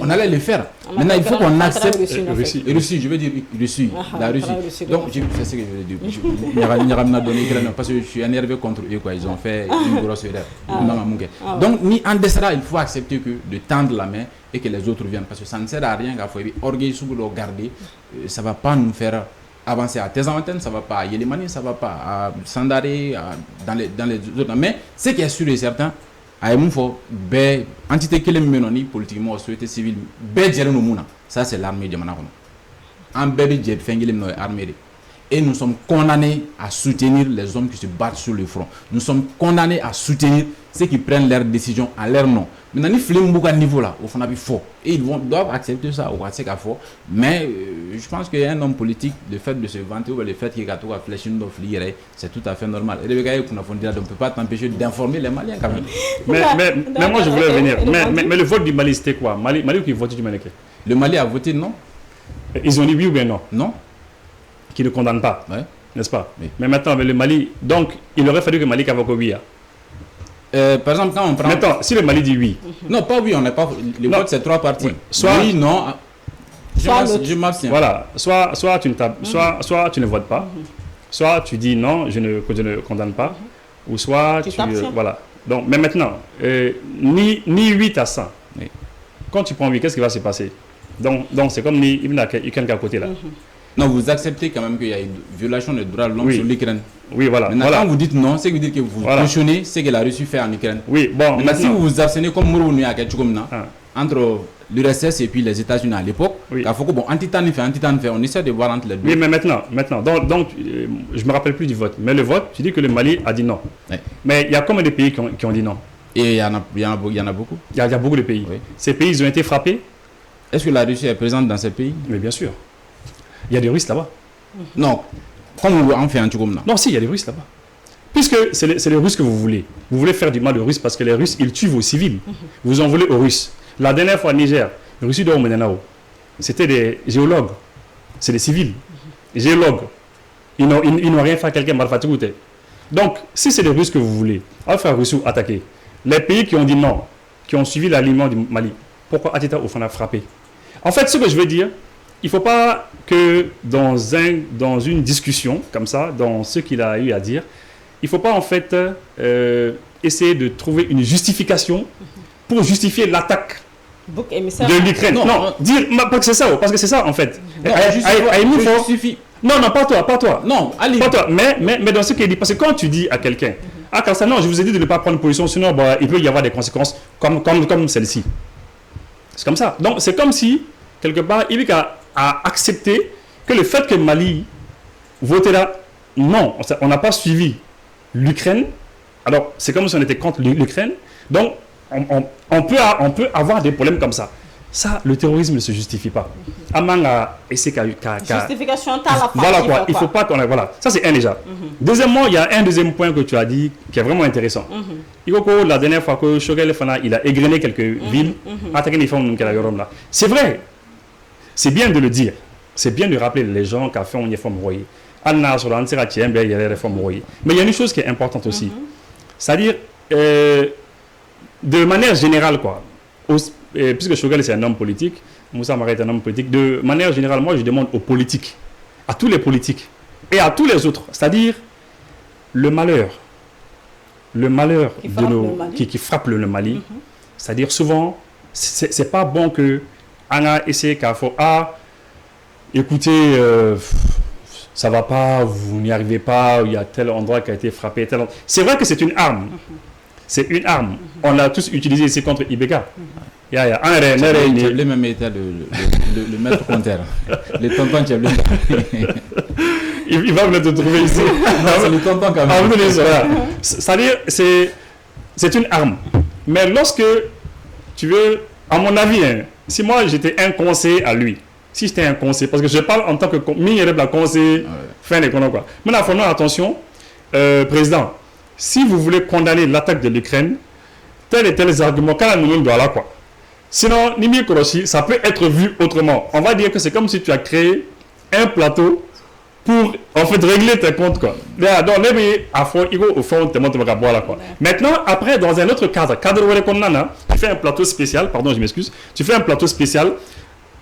on allait le faire. Maintenant il faut qu'on accepte Russie, je veux dire Russie, la Russie. Donc c'est ce que je veux dire. Parce que je suis énervé contre eux quoi, ils ont fait une grosse erreur. Donc ni en descendant il faut accepter que de tendre la main et que les autres viennent parce que ça ne sert à rien qu'à faire orgueil sous le garder, ça va pas nous faire avancer à tes antennes, ça va pas à Yélimani, ça va pas à Sandari, dans les autres. Mais ce qui est sûr et certain, à Emoufo, entité qui est menée politiquement, société civile, ça c'est l'armée de Manakon. En bébé, j'ai fait une armée. Et nous sommes condamnés à soutenir les hommes qui se battent sur le front. Nous sommes condamnés à soutenir ceux qui prennent leurs décisions à leur nom. Maintenant, il faut un niveau là, au fond, il faut. Et ils doivent accepter ça, au accepter qu'il faut. Mais je pense qu'un homme politique, le fait de se vanter ou le fait qu'il y a tout à fléchir dans le c'est tout à fait normal. Et le gars, on ne peut pas t'empêcher d'informer les Maliens quand même. Mais moi, je voulais venir. Mais le vote du Mali, c'était quoi? Mali qui votait du Mali? Le Mali a voté non. Ils ont dit oui ou bien non? Non. Qui ne condamne pas, ouais. N'est-ce pas? Oui. Mais maintenant, avec le Mali, donc, il aurait fallu que le Mali avoue oui. Par exemple, quand on prend... Maintenant, si le Mali dit oui... Non, pas oui, on n'est pas... Le vote, c'est 3 parties. Oui. Soit... Oui, non... Je m'abstiens. Voilà. Soit tu ne votes pas, soit tu dis non, je ne condamne pas, ou soit tu... voilà. Donc, mais maintenant, ni 8 à 100. Oui. Quand tu prends 8, qu'est-ce qui va se passer? Donc c'est comme ni Ibn Aken à côté là. Non, vous acceptez quand même qu'il y a une violation des droits de l'homme sur l'Ukraine. Oui, voilà. Maintenant, quand vous dites non, c'est que vous dites que vous cautionnez ce que la Russie fait en Ukraine. Oui, bon. Maintenant, si vous vous abstenez comme Mourouni à Ketchoukomna, entre l'URSS et puis les États-Unis à l'époque, il faut que, bon, anti-tan fait, on essaie de voir entre les deux. Oui, mais maintenant, donc je ne me rappelle plus du vote. Mais le vote, tu dis que le Mali a dit non. Oui. Mais il y a combien de pays qui ont dit non? Et il y en a beaucoup. Il y a beaucoup de pays. Oui. Ces pays, ils ont été frappés. Est-ce que la Russie est présente dans ces pays? Mais bien sûr. Il y a des Russes là-bas. Non. Comme on fait un truc comme ça. Non, si, il y a des Russes là-bas. Puisque c'est les Russes que vous voulez. Vous voulez faire du mal aux Russes parce que les Russes, ils tuent vos civils. Vous en voulez aux Russes. La dernière fois, Niger, les Russes de Omenenao, c'était des géologues. C'est des civils. Géologues. Ils n'ont rien fait à quelqu'un mal fatigué. Donc, si c'est les Russes que vous voulez, on va faire Russes attaquer. Les pays qui ont dit non, qui ont suivi l'alignement du Mali, pourquoi Atita Ofana a frappé? En fait, ce que je veux dire, il ne faut pas que dans une discussion comme ça, dans ce qu'il a eu à dire, il ne faut pas en fait essayer de trouver une justification pour justifier l'attaque de l'Ukraine. Non, dire parce que c'est ça en fait. Non, pas toi. Non, allez. Pas toi, mais dans ce qu'il dit, parce que quand tu dis à quelqu'un, car ça, non, je vous ai dit de ne pas prendre position, sinon il peut y avoir des conséquences comme celle-ci. C'est comme ça. Donc c'est comme si, quelque part, il a accepté que le fait que Mali votait là, non, on n'a pas suivi l'Ukraine. Alors c'est comme si on était contre l'Ukraine. Donc on peut avoir des problèmes comme ça. Ça, le terrorisme ne se justifie pas. Justification, voilà quoi, il faut pas qu'on... Voilà, ça c'est un déjà. Deuxièmement, il y a un deuxième point que tu as dit qui est vraiment intéressant. La dernière fois que Shogel Fana, il a égrené quelques villes, attaqué les femmes là. C'est vrai. C'est bien de le dire. C'est bien de rappeler les gens qui ont fait une réforme royale. Mais il y a une chose qui est importante aussi. C'est-à-dire, de manière générale, quoi, puisque Shogel c'est un homme politique, Moussa Mara est un homme politique, de manière générale, moi je demande aux politiques, à tous les politiques et à tous les autres, c'est-à-dire le malheur qui frappe le Mali, c'est-à-dire souvent, c'est pas bon que on a essayé qu'à faire écoutez, ça va pas, vous n'y arrivez pas, il y a tel endroit qui a été frappé, c'est vrai que c'est une arme. C'est une arme. On l'a tous utilisé ici contre Ibeka. Le même état, le maître compteur. Les tontons, tu as il va venir te trouver ici. C'est le tonton quand même. C'est-à-dire, c'est une arme. Mais lorsque tu veux, à mon avis, si moi j'étais un conseiller à lui, si j'étais un conseiller, parce que je parle en tant que conseiller, fin des quoi. Maintenant, faisons attention, président. Si vous voulez condamner l'attaque de l'Ukraine, tel et tel argument, quand nous doit là quoi. Sinon, Nimi Koroshi, ça peut être vu autrement. On va dire que c'est comme si tu as créé un plateau pour en fait régler tes comptes quoi. Donc à fond, il au fond te montre là quoi. Maintenant, après dans un autre cadre tu fais un plateau spécial, pardon, je m'excuse. Tu fais un plateau spécial.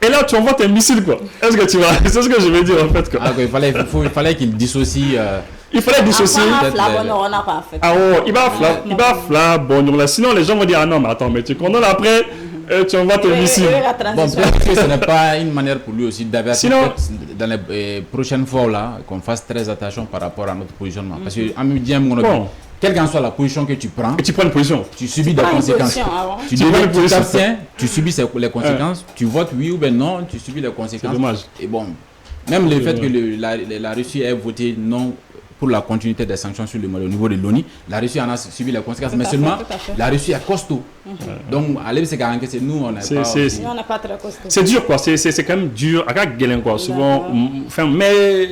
Et là, tu envoies tes missiles, quoi. Est-ce que tu vas... C'est ce que je veux dire, en fait, quoi. Il fallait qu'il dissocie... Il fallait dissocier... il va fla, bon, sinon les gens vont dire, ah non, mais attends, mais tu condamnes après, tu envoies tes missiles. Bon, peut-être que ce n'est pas une manière pour lui aussi d'avertir dans les prochaines fois, là, qu'on fasse très attention par rapport à notre positionnement. Parce que, en même temps, quelle qu'en soit la position que tu prends, et tu prends une position, tu subis des conséquences. Tu t'abstiens, tu subis les conséquences, tu votes oui ou ben non, tu subis les conséquences. C'est dommage. Et bon, même le fait que la Russie ait voté non pour la continuité des sanctions sur le Mali au niveau de l'ONU, la Russie en a subi les conséquences, mais seulement la Russie est costaud. Donc, allez, c'est garanti que nous, on n'est pas très costaud. C'est dur, quoi. C'est quand même dur. Quoi. Souvent, mais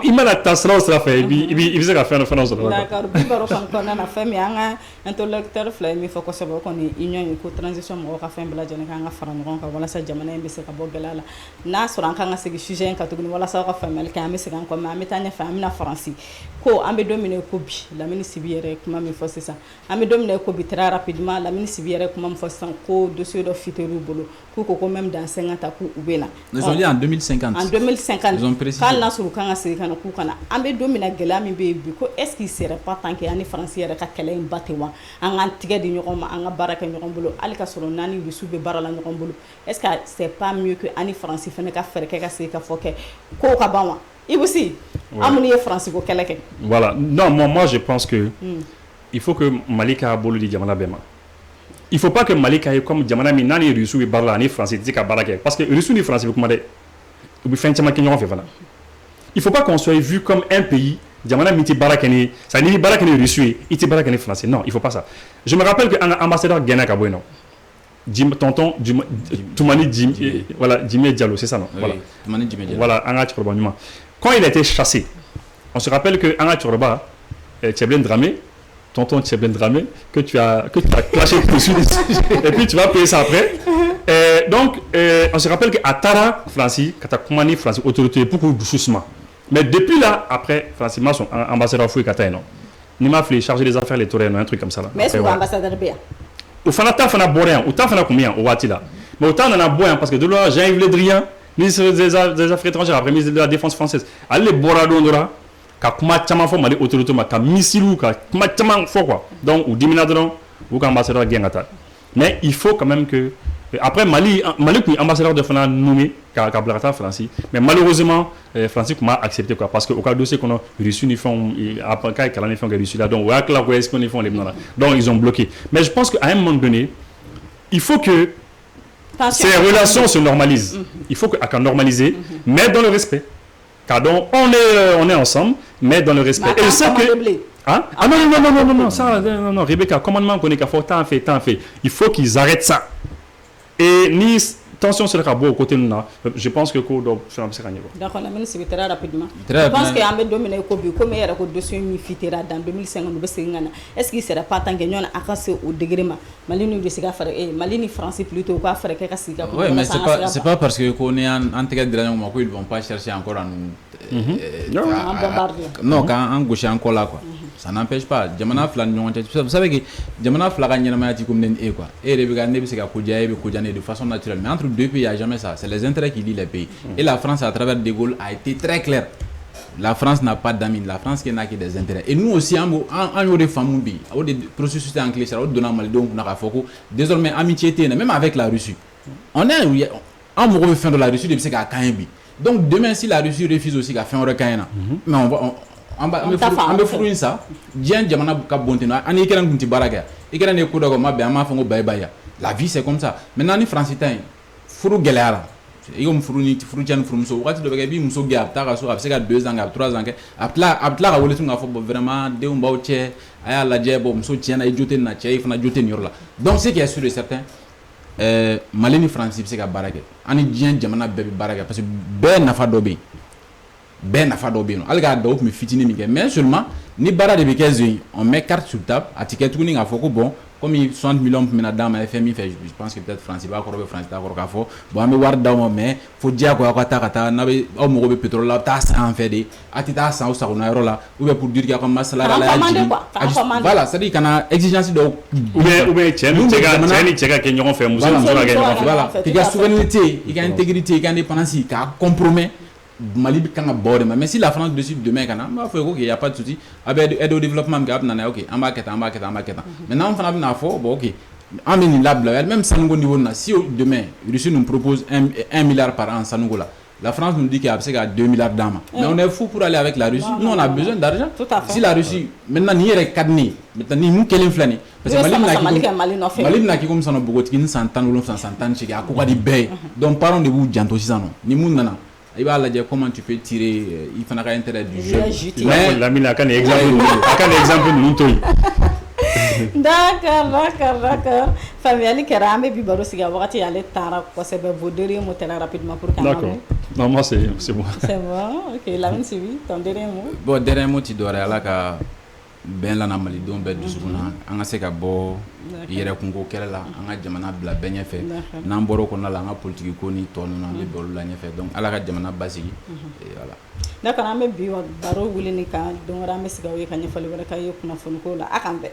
il m'a la tasse là, ça fait. Il faisait qu'à faire dans ce d'accord. Bibaro quand on a fait, mais un intellectuel flemme, il faut que ça soit qu'on ait union et transition. Moi, on a fait un bladjon et on a fait un grand. Voilà, ça jamane et c'est kabogela là. Na sur un camp, c'est que sujet catégorie. Voilà, ça va faire mal. Quand c'est quand comme amétania famille na français. Ko ambe dominer kobi. La ministre bière comment me faut c'est ça. Ambe dominer kobi très rapidement. La ministre bière comment me faut ça. Ko dossier de fiteru bolo. Ko même dans 50 ans ou bela. Nous on dit en 2050. En 2050. Ils ont précisé. Quand na sur le camp c'est quand ku kana. Ambe dominer gela mi be ko est-ce qu'il serait pas tant que ani français ka kala en batewa. An antiga di ñoko ma an baraka ñoko bolo. Ali ka solo nani bi sube barala ñoko bolo. Est-ce que c'est pas mieux que ani français fene ka faire ka se ka foke ko ka banwa. Il aussi. Voilà. Non, moi je pense que il faut que Malika Bolo di Djamana Bema. Il ne faut pas que Malika ait comme Djamana Minani Rusu et Barla ni français dit qu'à Barake. Parce que Rusu ni français vous commandez. Il ne faut pas qu'on soit vu comme un pays Jamana miti barakeni, ça dit barakeni reçu, iti barakeni français. Non, il faut pas ça. Je me rappelle qu'un ambassadeur Ghana Kaboino, tonton Toumani Jimé Diallo, c'est ça non? Voilà. Toumani Jimé Diallo. Voilà, Anga Tchorba. Quand il a été chassé, on se rappelle que Anga Tchorba, Tcheblen Dramé, tonton Tcheblen Dramé, que tu as clashé dessus, et puis tu vas payer ça après. Donc, on se rappelle qu'à Tara, Francis, Katakoumani, Francis, autorité pour que doucement. Mais depuis là, après, Francis, son ambassadeur Foué Kataï, non. Il m'a fait charger les affaires, les tourelles, un truc comme ça là. Mais est-ce que l'ambassadeur Béa? Au Fanata Fana Boréen, au Tafana combien au Watila. Mais autant on en a Boréen parce que de là, Jean-Yves Le Drian, ministre des Affaires étrangères, après ministre de la Défense française, allez Boradondora, ka kuma chama fo mali autorité ma ka misilu ka kuma chama fo quoi. Donc ou diminadron ou ambassadeur Gengata. Mais il faut quand même que après Mali ambassadeur de Fana nommé ka Blata Francis, mais malheureusement Francis comment accepté quoi parce que au cas dossier qu'on a reçu ni font après quand ils font reçu là donc ouais là quoi est-ce qu'on font les donc ils ont bloqué. Mais je pense qu'à un moment donné il faut que ces relations se normalisent. Il faut qu'à normaliser mais dans le respect. Car donc on est ensemble mais dans le respect. Et je sais que hein? Ah non ça non Rebecca commandement qu'on est qu'à faire tant fait. Il faut qu'ils arrêtent ça. Et ni tension sur le cabot au côté de nous, je pense que Kodo fait un petit peu. D'accord, la ministre très rapidement. Je pense qu'il y a un domaine comme il y a un dossier fitera dans 2005 est-ce qu'il sera pas tant que nous avons au degré Malini de Siga faire Malini français plutôt quoi faire quelque chose. Oui, mais c'est pas parce que qu'on est en tête de l'année où ils vont pas chercher encore à nous. Non, quand on gauche encore là quoi. Ça n'empêche pas. Jamana flan vous savez que Jamana flaga nyamati comme n'est quoi. Et les Bugandais c'est qu'à Koudiaye de façon naturelle. Mais entre deux pays il n'y a jamais ça. C'est les intérêts qui lient les pays. Et la France à travers De Gaulle a été très claire. La France n'a pas d'amis. La France qui n'a que des intérêts. Et nous aussi en a des femmes des processus en clé ça donne mal donc on a foko. Désormais amitié même avec la Russie. On est en mauvais fin de la Russie depuis qu'à Kaimbi. Donc demain si la Russie refuse aussi qu'à faire un recaïna. Mais on va faire ça. Diane Jamana Buka Bontena, on est qu'un petit baraga. Et qu'un écho de ma béama fongo baïbaya. La vie c'est comme ça. Maintenant les Français, Fourou Galara. Et on fournit Fourtian Frumso. What de Gabi Muso Gab, Taraso, après 2 ans, 3 ans. Après la Wolutunga vraiment, de Umbauche, Aya la Jebo, Muso Tiana et Joten Nacha, if on a Joten Yorla. Donc c'est qui est sûr et certain. Malini Francis c'est qu'à baraga. On est Diane Jamana Baby Baraga parce que Ben n'a pas d'obé. Ben nafa do beno alga do me fitini mi mais seulement ni bara de bekezo on met carte sur table à ticket tuning à foko bon comme 60 millions pour mena dans ma FMI fait je pense que peut-être France va corrober France d'accord ka fo bon me war daw mais faut dia ko ta na be o mo be pétrole la ta en fait de atita sa o sa na euro là ou bien pour dire qu'il y a comme masala la voilà ça dit kana exigence do ou bien tchega que ñon fait muso voilà il y a souveraineté il y a intégrité il y a indépendance il y a compromis Mali bi kanga bord mais si la France décide demain kana ma faut qu'il y a pas de souci avec aide au développement gap na OK en bas maintenant on fana na fo bon OK ameni lable même sango niveau na si demain Russie nous propose 1 milliard par an sango là la France nous dit qu'il y a 2 milliards d'âmes mais on est fou pour aller avec la Russie nous on a besoin d'argent si la Russie maintenant ni est cadné maintenant ni nous quel inflani parce que Mali na ki comme ça no bogoti ni 100 ans ou 100 ans chez a ko di bay donc parlons de vous janto si ça non ni mun nana il va dire comment tu peux tirer il faut n'avoir intérêt du jeu mais la mine a un exemple nous d'accord famille Kerame bi baro siga wakati ale tara ko se be vodere mo tela rapidement pour quand d'accord non moi c'est bon c'est bon OK la même suivi ton dernier mot bon dernier mot tu dois ala ka ben la na Mali don be dusuna anga se ka bo yere kungo kelela anga jamana bla benye fe nan boro ko na la anga politique ko ni tonu na le bolu la nyefe donc ala ka jamana basigi et voilà d'accord ambe bi wa baro wuli ni ka don rambe siga we ka nyefali wala ka yekuna fon ko la akambe